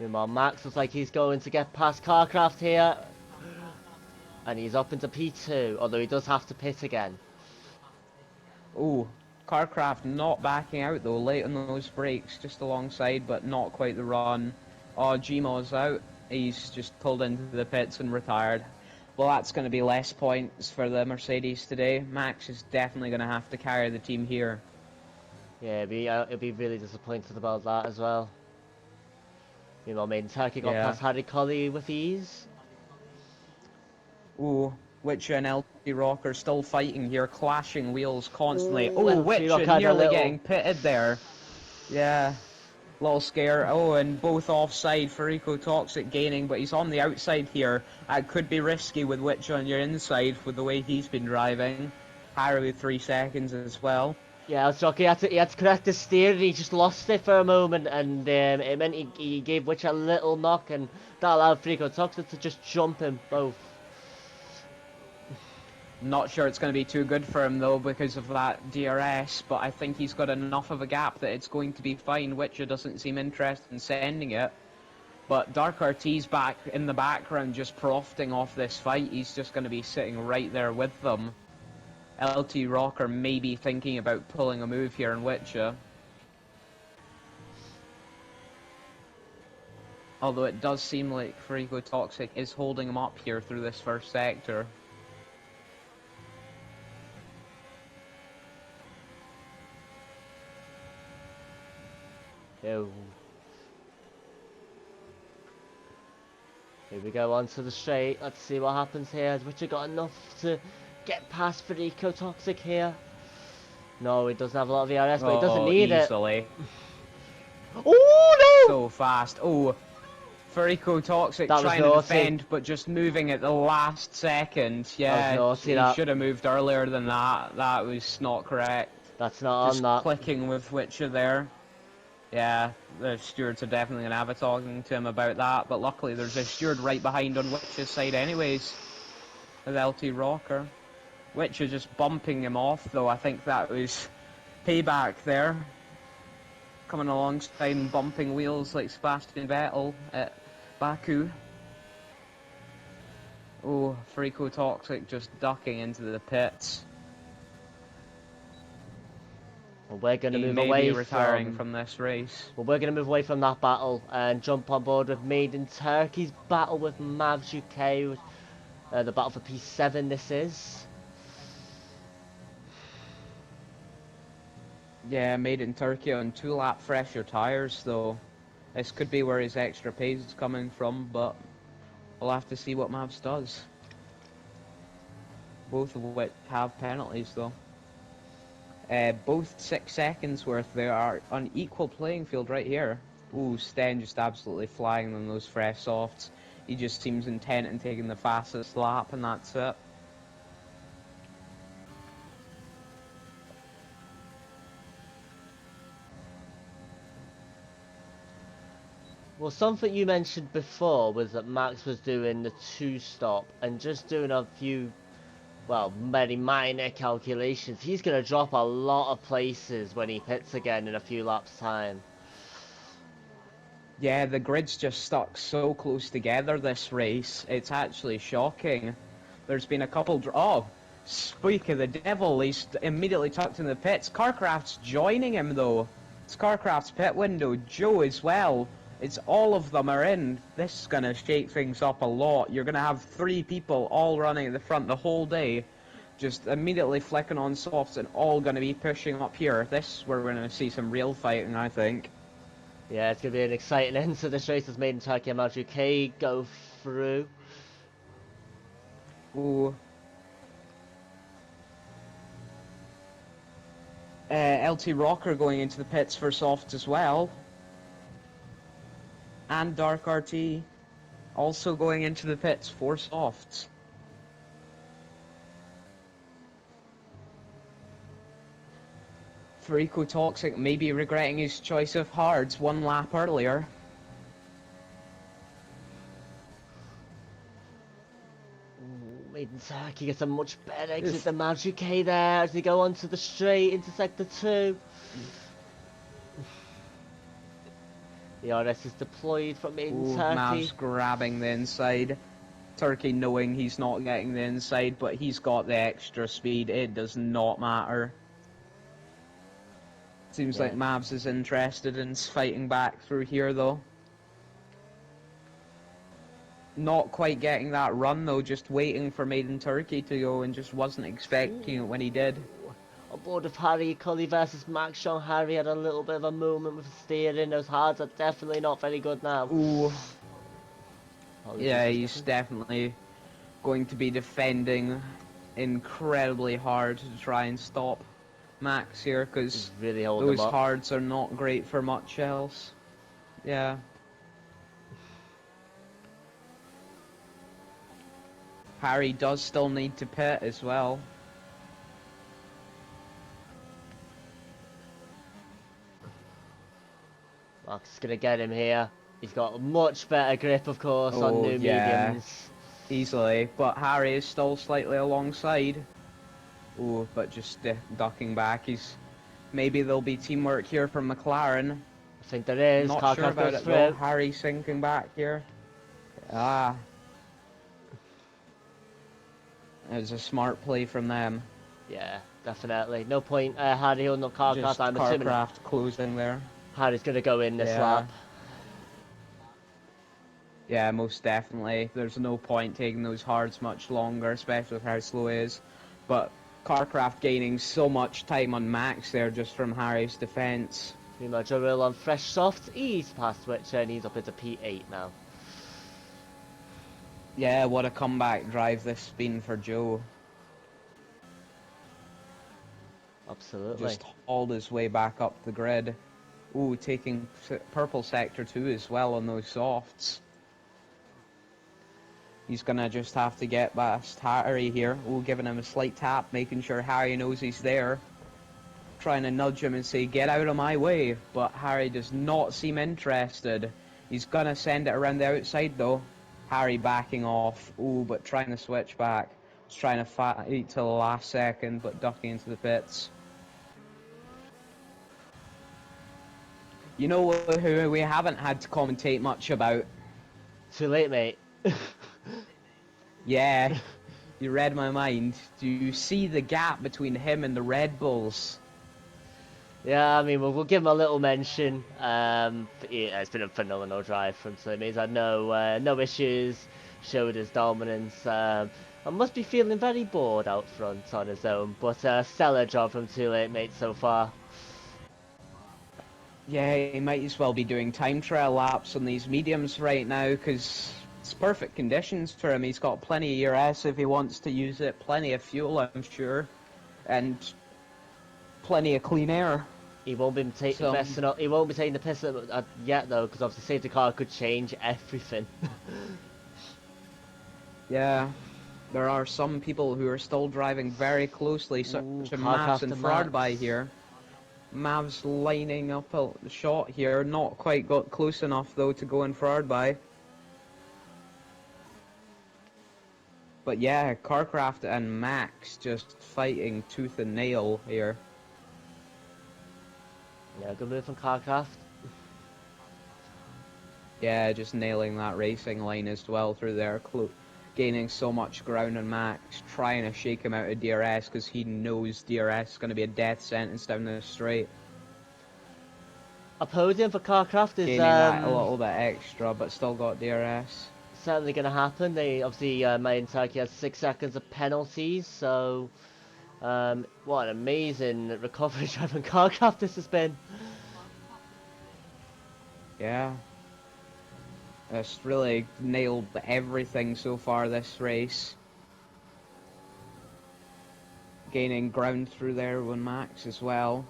Meanwhile, Max looks like he's going to get past Carcraft here. And he's up into P2, although he does have to pit again. Ooh, Carcraft not backing out though, late on those brakes, just alongside, but not quite the run. Oh, Gmo's out. He's just pulled into the pits and retired. Well, that's going to be less points for the Mercedes today. Max is definitely going to have to carry the team here. Yeah, it'll be really disappointed about that as well. Meanwhile, Maiden Turkey got past Harry Colley with ease. Ooh, Witcher and LT Rocker still fighting here, clashing wheels constantly. Ooh, Oh, Witcher Rocker nearly getting pitted there. Yeah, little scare. Oh, and both offside for Eco Toxic gaining, but he's on the outside here. That could be risky with Witcher on your inside with the way he's been driving. Harry with 3 seconds as well. Yeah, I was joking. He had to correct his steer, and he just lost it for a moment, and it meant he gave Witch a little knock, and that allowed Frico Toxic to just jump him both. Not sure it's going to be too good for him though because of that DRS, but I think he's got enough of a gap that it's going to be fine. Witcher doesn't seem interested in sending it. But Dark RT's back in the background just profiting off this fight. He's just going to be sitting right there with them. LT Rocker may be thinking about pulling a move here in Witcher. Although it does seem like Frigo Toxic is holding him up here through this first sector. Yo. Here we go onto the straight. Let's see what happens here. Has Witcher got enough to get past Frico Toxic here? No, he doesn't have a lot of ERS, but he doesn't need easily. it. Oh no! So fast. Oh, Furico Toxic That was trying to naughty. defend, but just moving at the last second. Yeah, naughty, he that. should have moved earlier than that. That was not correct. That's not Just on that. clicking with Witcher there. Yeah, the stewards are definitely going to have a talking to him about that, but luckily there's a steward right behind on Witcher's side anyways, with LT Rocker. Witcher just bumping him off though. I think that was payback there. Coming alongside and bumping wheels like Sebastian Vettel at Baku. Oh, Frico Toxic just ducking into the pits. Well, we're going to move may away be retiring from this race. Well, we're going to move away from that battle and jump on board with Made in Turkey's battle with Mavs UK. The battle for P7 this is. Yeah, Made in Turkey on 2-lap fresher tyres though. This could be where his extra pace is coming from, but we'll have to see what Mavs does. Both of which have penalties though. Both 6 seconds worth. They are on equal playing field right here. Ooh, Sten just absolutely flying on those fresh softs. He just seems intent in taking the fastest lap, and that's it. Well, something you mentioned before was that Max was doing the 2-stop and just doing a few, well, very minor calculations. He's going to drop a lot of places when he pits again in a few laps' time. Yeah, the grid's just stuck so close together this race. It's actually shocking. There's been a couple... Oh, speak of the devil, he's immediately tucked in the pits. Carcraft's joining him, though. It's Carcraft's pit window. Joe as well. It's all of them are in. This is going to shake things up a lot. You're going to have 3 people all running at the front the whole day. Just immediately flicking on softs and all going to be pushing up here. This is where we're going to see some real fighting, I think. Yeah, it's going to be an exciting end to this race as Made in Turkey and Mavs UK go through. Ooh. LT Rocker going into the pits for softs as well. And Dark RT also going into the pits for softs. Frico Toxic may be regretting his choice of hards 1 lap earlier. Made in Turkey gets a much better exit than Mavs UK there as they go onto the straight into sector 2. The RS is deployed from Made in Turkey. Mavs grabbing the inside. Turkey knowing he's not getting the inside, but he's got the extra speed. It does not matter. Seems like Mavs is interested in fighting back through here, though. Not quite getting that run, though, just waiting for Made in Turkey to go and just wasn't expecting it when he did. On board with Harry Cully versus Max Sean. Harry had a little bit of a moment with the steering. Those hards are definitely not very good now. Ooh. Yeah, he's definitely going to be defending incredibly hard to try and stop Max here, because really those hards are not great for much else. Yeah. Harry does still need to pit as well. Marcus is gonna get him here. He's got a much better grip, of course, on Oh, new yeah. mediums. Easily. But Harry is still slightly alongside. Oh, but just ducking back. Maybe there'll be teamwork here from McLaren. I think there is. Not sure Carcraft about goes it though. through. Harry sinking back here. Ah. It was a smart play from them. Yeah, definitely. No point Harry holding up Carcraft. Just I'm assuming Carcraft closing there. Harry's gonna go in this Yeah. lap. Yeah, most definitely. There's no point taking those hards much longer, especially with how slow he is. But Carcraft gaining so much time on Max there just from Harry's defence. Pretty much a real on fresh soft. He's past Switcher and he's up into P8 now. Yeah, what a comeback drive this has been for Joe. Absolutely. Just hauled his way back up the grid. Ooh, taking purple sector 2 as well on those softs. He's gonna just have to get past Harry here. Ooh, giving him a slight tap, making sure Harry knows he's there. Trying to nudge him and say, get out of my way. But Harry does not seem interested. He's gonna send it around the outside though. Harry backing off. Ooh, but trying to switch back. He's trying to fight till the last second, but ducking into the pits. You know who we haven't had to commentate much about? Too late, mate. Yeah, you read my mind. Do you see the gap between him and the Red Bulls? Yeah, I mean, we'll give him a little mention. Yeah, it's been a phenomenal drive from him. He's had no issues, showed his dominance. I must be feeling very bored out front on his own, but stellar job from Too Late Mate so far. Yeah, he might as well be doing time trial laps on these mediums right now, because it's perfect conditions for him. He's got plenty of ERS if he wants to use it, plenty of fuel, I'm sure, and plenty of clean air. He won't be messing up. He won't be taking the piss yet, though, because obviously safety car could change everything. Yeah, there are some people who are still driving very closely, such as Mavs and Fraudby here. Mavs lining up a shot here, not quite got close enough though to go in Fraudby. But yeah, Carcraft and Max just fighting tooth and nail here. Yeah, good move from Carcraft. Yeah, just nailing that racing line as well through there, gaining so much ground on Max, trying to shake him out of DRS because he knows DRS is going to be a death sentence down the straight. A podium for Carcraft is gaining that a little bit extra, but still got DRS. Certainly going to happen. They obviously Made in Turkey has 6 seconds of penalties, so what an amazing recovery drive from Carcraft this has been. Yeah. It's really nailed everything so far this race. Gaining ground through there with Max as well.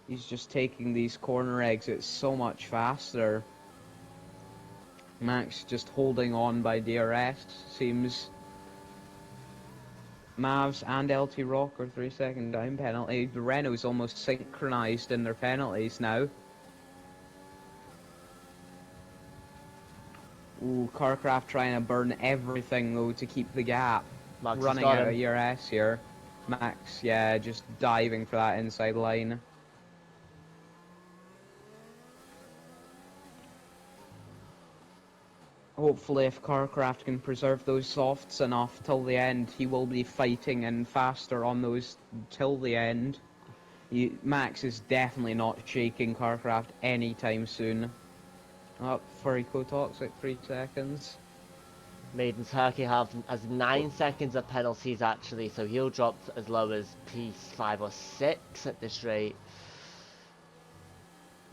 He's just taking these corner exits so much faster. Max just holding on by DRS, seems. Mavs and LT Rock are 3-second down penalty. The Renault's almost synchronized in their penalties now. Ooh, Carcraft trying to burn everything though to keep the gap. Max running out of ERS here. Max, yeah, just diving for that inside line. Hopefully if Carcraft can preserve those softs enough till the end, he will be fighting and faster on those till the end. Max is definitely not shaking Carcraft anytime soon. Up for Ecotoxic, 3 seconds. Made in Turkey has 9 seconds of penalties actually, so he'll drop as low as P5 or 6 at this rate.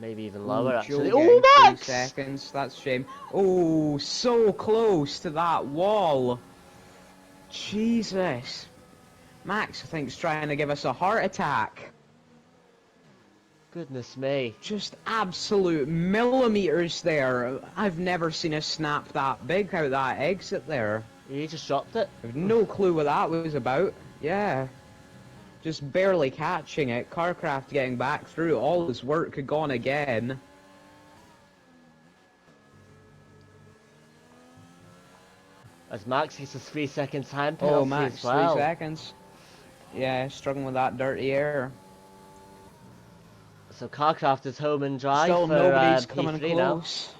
Maybe even lower actually. Oh, Max! 3 seconds, that's a shame. Oh, so close to that wall. Jesus. Max, I think, is trying to give us a heart attack. Goodness me. Just absolute millimeters there. I've never seen a snap that big out that exit there. He just dropped it. I have no clue what that was about. Yeah. Just barely catching it. Carcraft getting back through. All his work had gone again. As Max gets a 3-second time Oh, penalty Max, as 3 well. seconds. Yeah, struggling with that dirty air. So Carcraft is home and dry Still for nobody's coming P3 now. close.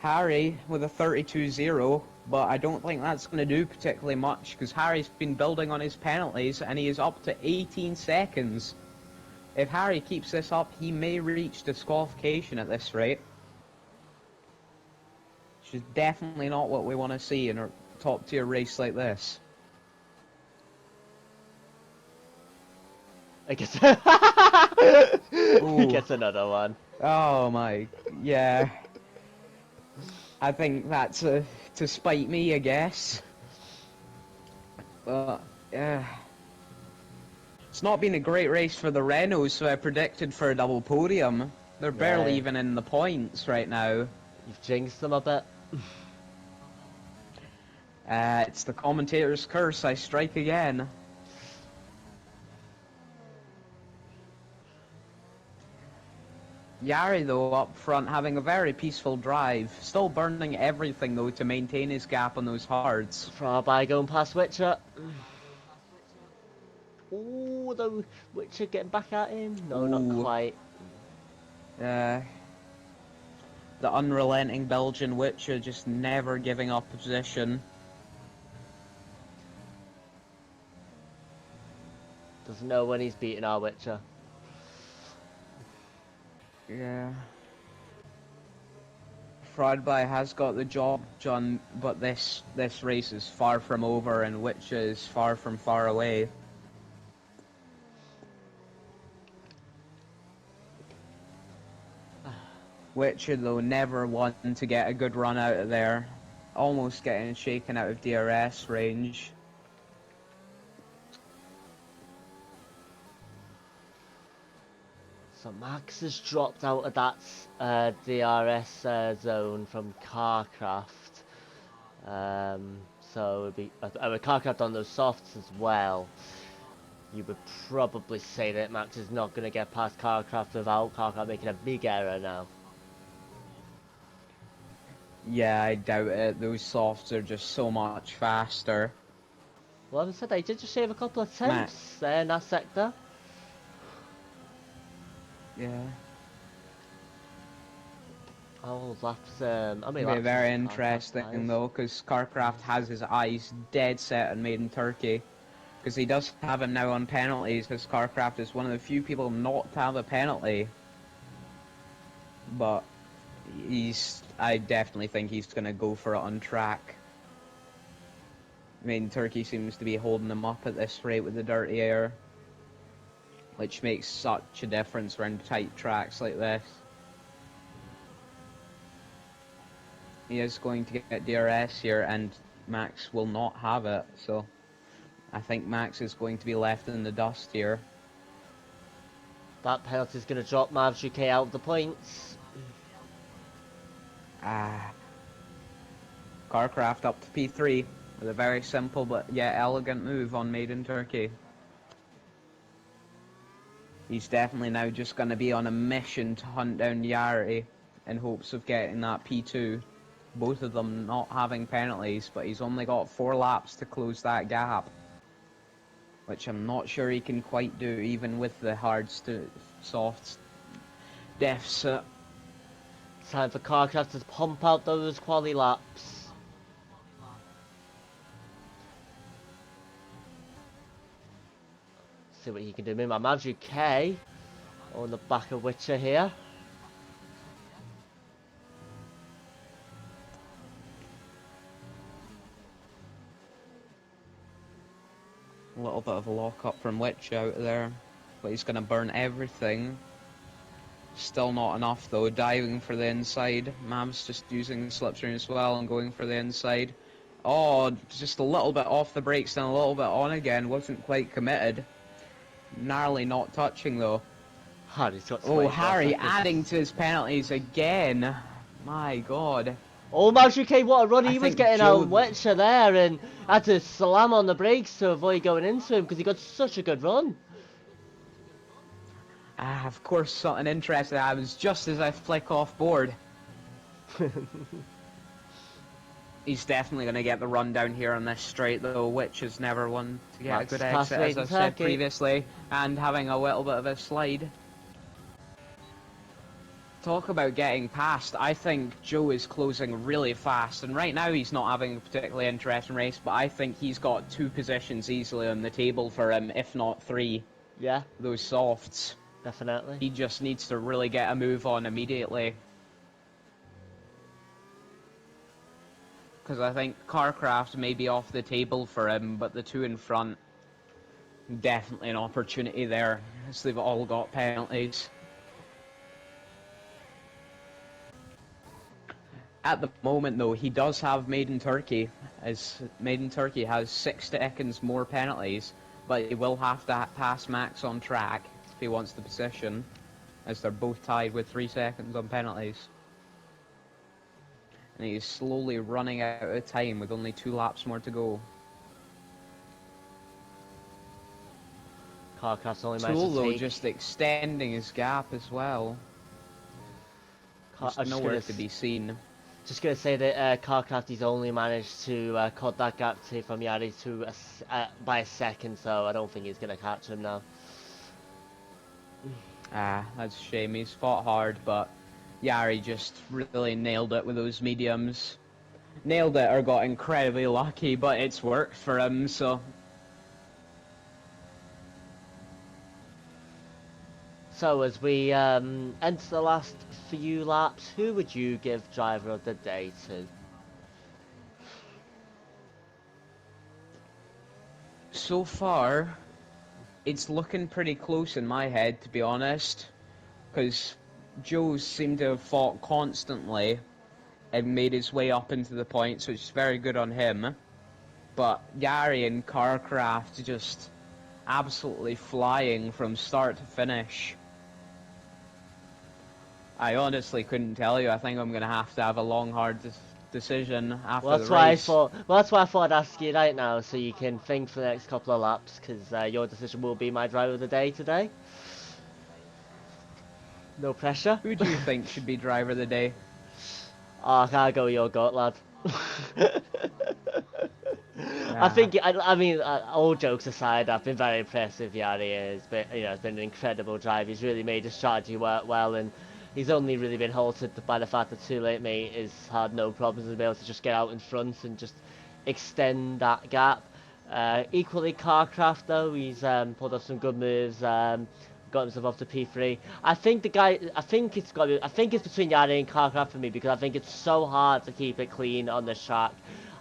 Harry with a 32-0, but I don't think that's going to do particularly much because Harry's been building on his penalties and he is up to 18 seconds. If Harry keeps this up, he may reach disqualification at this rate. Which is definitely not what we want to see in a top tier race like this. I guess he Ooh. gets another one. Oh my, yeah. I think that's to spite me, I guess. But, yeah. It's not been a great race for the Renaults, so I predicted for a double podium. They're barely Yeah. even in the points right now. You've jinxed them a bit. It's the commentator's curse, I strike again. Yari, though, up front, having a very peaceful drive. Still burning everything, though, to maintain his gap on those hards. Far going past Witcher. Ooh, the Witcher getting back at him? No, not Ooh. quite. The unrelenting Belgian Witcher just never giving up position. Doesn't know when he's beating our Witcher. Yeah. Friedby has got the job done, but this race is far from over and Witcher is far from far away. Witcher, though, never one to get a good run out of there. Almost getting shaken out of DRS range. So Max has dropped out of that DRS zone from Carcraft. So it would be with Carcraft on those softs as well. You would probably say that Max is not going to get past Carcraft without Carcraft making a big error now. Yeah, I doubt it. Those softs are just so much faster. Well, as I said, they did just shave a couple of tenths there in that sector. Yeah. Oh, laps. I mean, It'll be very interesting though, because Carcraft has his eyes dead set on Made in Turkey. Because he does have him now on penalties, because Carcraft is one of the few people not to have a penalty. But I definitely think he's going to go for it on track. Made in Turkey seems to be holding him up at this rate with the dirty air. Which makes such a difference around tight tracks like this. He is going to get DRS here, and Max will not have it, so I think Max is going to be left in the dust here. That penalty is going to drop Mavs UK out of the points. Carcraft up to P3 with a very simple but yet elegant move on Made in Turkey. He's definitely now just going to be on a mission to hunt down Yari in hopes of getting that P2. Both of them not having penalties, but he's only got 4 laps to close that gap. Which I'm not sure he can quite do, even with the hards to softs deficit. Time for Carcraft to pump out those quali laps. See what he can do. Meanwhile, Mavs UK on the back of Witcher here. A little bit of a lock-up from Witch out there, but he's going to burn everything. Still not enough though, diving for the inside. Mav's just using the slipstream as well and going for the inside. Oh, just a little bit off the brakes and a little bit on again, wasn't quite committed. Narrowly not touching though. Harry's got Oh, 24 Harry seconds. adding to his penalties again. My god. Oh, Mavs UK, what a run. He I was think getting Joe- out Witcher there and had to slam on the brakes to avoid going into him because he got such a good run. Of course, something interesting happens just as I flick off board. He's definitely going to get the run down here on this straight, though, which is never one to get Max a good is past exit, as Maiden I said Turkey. previously, and having a little bit of a slide. Talk about getting past. I think Joe is closing really fast, and right now he's not having a particularly interesting race, but I think he's got 2 positions easily on the table for him, if not 3. Yeah, Those softs. definitely. He just needs to really get a move on immediately. Because I think Carcraft may be off the table for him, but the 2 in front, definitely an opportunity there, as they've all got penalties. At the moment, though, he does have Maiden Turkey, as Maiden Turkey has 6 seconds more penalties, but he will have to pass Max on track if he wants the position, as they're both tied with 3 seconds on penalties. And he's slowly running out of time with only 2 laps more to go. Carcraft's only managed Tool, to though, take... just extending his gap as well. Just nowhere to be seen. Just gonna say that Carcraft has only managed to cut that gap from Yari to by a second, so I don't think he's gonna catch him now. Ah, that's a shame. He's fought hard, but Yari just really nailed it with those mediums. Nailed it or got incredibly lucky, but it's worked for him, so... So as we enter the last few laps, who would you give driver of the day to? So far, it's looking pretty close in my head, to be honest, because Joe's seemed to have fought constantly and made his way up into the points, which is very good on him. But Yari and Carcraft just absolutely flying from start to finish. I honestly couldn't tell you. I think I'm going to have a long, hard decision after Well, the race. that's why I thought I'd ask you right now, so you can think for the next couple of laps, because your decision will be my driver of the day today. No pressure. Who do you think should be driver of the day? Oh, I can't go your gut, lad. I think, I mean, all jokes aside, I've been very impressed with Yari. It's been an incredible drive. He's really made his strategy work well, and he's only really been halted by the fact that Too Late Mate has had no problems to be able to just get out in front and just extend that gap. Equally, Carcraft though, he's pulled off some good moves. Got himself up to P3. I think it's between Yari and Carcraft for me, because I think it's so hard to keep it clean on this track,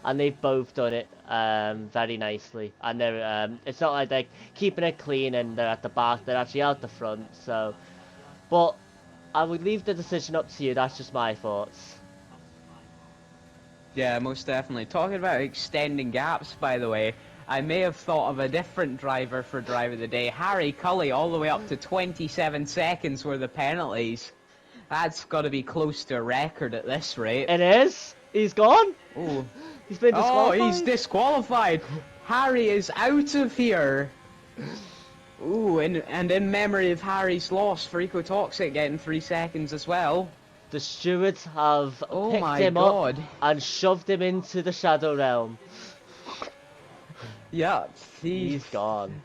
and they've both done it very nicely. And they're it's not like they're keeping it clean and they're at the back; they're actually out the front. So, but I would leave the decision up to you. That's just my thoughts. Yeah, most definitely. Talking about extending gaps, by the way, I may have thought of a different driver for driver of the day. Harry Cully, all the way up to 27 seconds were the penalties. That's got to be close to a record at this rate. It is. He's gone. Oh, He's been disqualified. Oh, he's disqualified. Harry is out of here. Ooh, and in memory of Harry's loss, for Ecotoxic getting 3 seconds as well. The stewards have picked him God. up and shoved him into the Shadow Realm. Yeah, He's gone.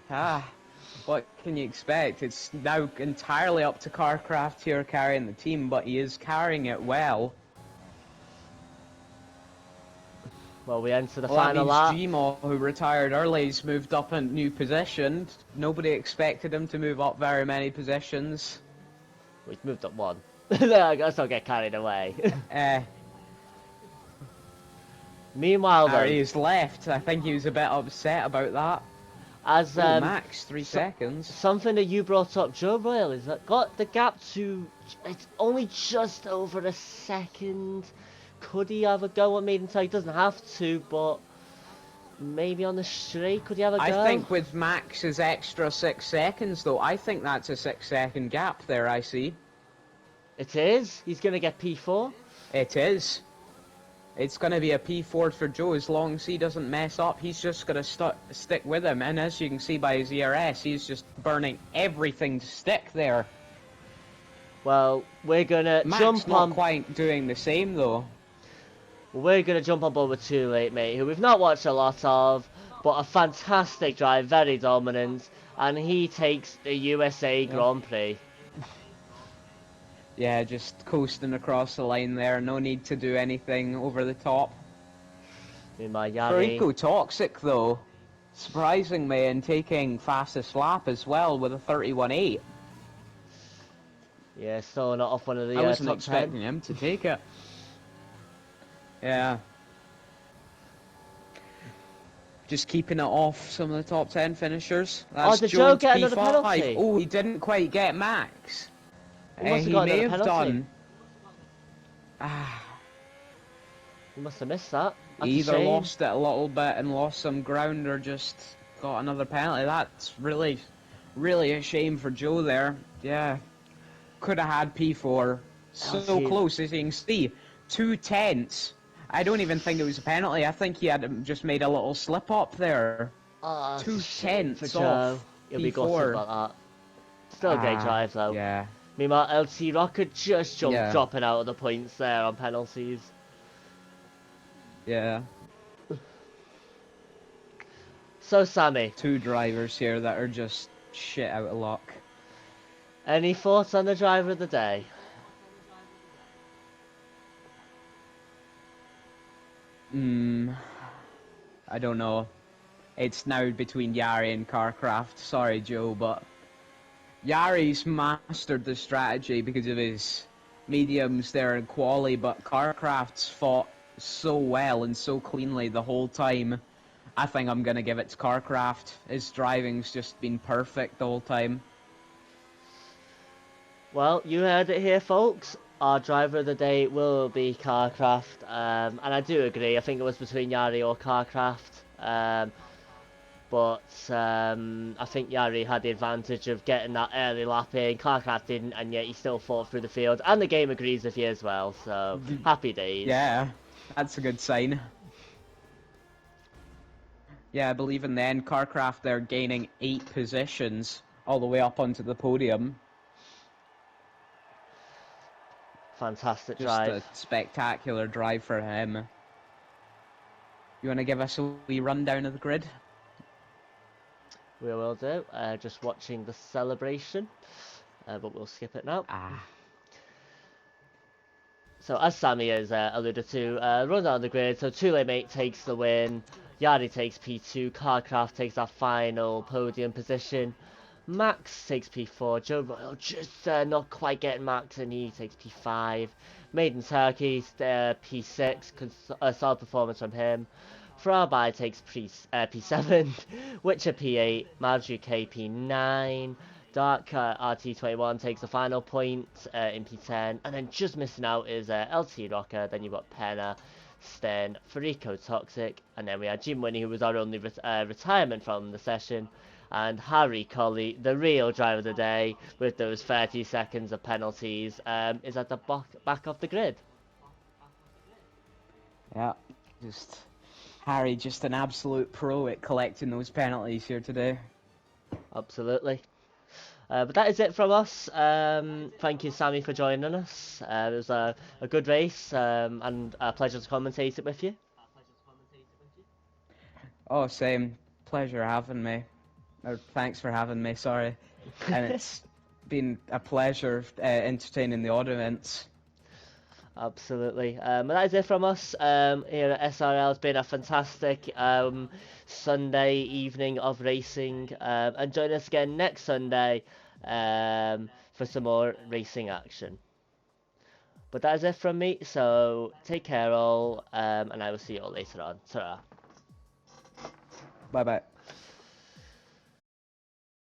What can you expect? It's now entirely up to Carcraft here carrying the team, but he is carrying it well. Well, we enter the Well, final lap. that means Gmo, who retired early, has moved up a new position. Nobody expected him to move up very many positions. We've moved up one. Let's not get carried away. Meanwhile, though, Harry's left. I think he was a bit upset about that. as Max, 3 seconds. something that you brought up, Joe Royal, is that got the gap to, it's only just over a second. Could he have a go at Maiden Turkey? He doesn't have to, but maybe on the straight, could he have a go? I think with Max's extra 6 seconds, though, I think that's a 6-second gap there, I see. It is. He's going to get P4. It is. It's going to be a P4 for Joe as long as he doesn't mess up. He's just going to stick with him. And as you can see by his ERS, he's just burning everything to stick there. Well, we're going to Max jump not on... quite doing the same, though. We're going to jump on board with Too Late Mate, who we've not watched a lot of, but a fantastic drive, very dominant, and he takes the USA Grand Prix. Yeah, just coasting across the line there. No need to do anything over the top. My Yari. Farico Toxic, though, surprising me and taking fastest lap as well with a 31.8. Yeah, still not off one of the I wasn't top expecting 10. him to take it. Yeah. Just keeping it off some of the top 10 finishers. That's Did Joe Jones get another P5. penalty? Oh, he didn't quite get Max. He must have He got may another have penalty. done. Ah. He must have missed that. That's He a either shame. lost it a little bit and lost some ground or just got another penalty. That's really, really a shame for Joe there. Yeah. Could have had P4. So close, as you can see. 2/10. I don't even think it was a penalty. I think he had just made a little slip up there. Oh, that's a shame for 2/10 Joe. off He'll be gutted P4. about that. Still a great drive though. Yeah. Meanwhile, LT Rocker just Yeah. dropping out of the points there on penalties. Yeah. So Sammy, Two drivers here that are just shit out of luck. any thoughts on the driver of the day? I don't know. It's now between Yari and Carcraft. Sorry, Joe, but Yari's mastered the strategy because of his mediums there in quali, but Carcraft's fought so well and so cleanly the whole time. I think I'm going to give it to Carcraft. His driving's just been perfect the whole time. Well, you heard it here, folks. Our driver of the day will be Carcraft, and I do agree. I think it was between Yari or Carcraft, but I think Yari had the advantage of getting that early lap in. Carcraft didn't, and yet he still fought through the field, and the game agrees with you as well. So happy days. Yeah, that's a good sign. Yeah, I believe in the end, Carcraft, they're gaining 8 positions all the way up onto the podium. Fantastic Just drive. a spectacular drive for him. You want to give us a wee rundown of the grid? We will do. Just watching the celebration, but we'll skip it now. So as Sammy has alluded to, run down the grid. So Too Late Mate takes the win. Yari takes P2. Carcraft takes that final podium position. Max takes P4. Joe Royal just not quite getting Max, and he takes P5. Maiden Turkey P6. Solid performance from him. Farabai takes P7. Witcher P8. Mavs UK P9. Dark RT21 takes the final point in P10, and then just missing out is LT Rocker. Then you've got Penna, Sten, Farico Toxic, and then we had Jim Winnie, who was our only retirement from the session, and Harry Colley, the real driver of the day, with those 30 seconds of penalties, is at the back of the grid. Yeah, just Harry, just an absolute pro at collecting those penalties here today. Absolutely. But that is it from us. Thank you, Sammy, for joining us. It was a good race and a pleasure to commentate it with you. Oh, same. Pleasure having me. Or thanks for having me, sorry. And it's been a pleasure entertaining the audience. Absolutely. But that is it from us here at SRL. It's been a fantastic Sunday evening of racing. And join us again next Sunday for some more racing action. But that is it from me. So take care all, and I will see you all later on. Ta-ra. Bye-bye.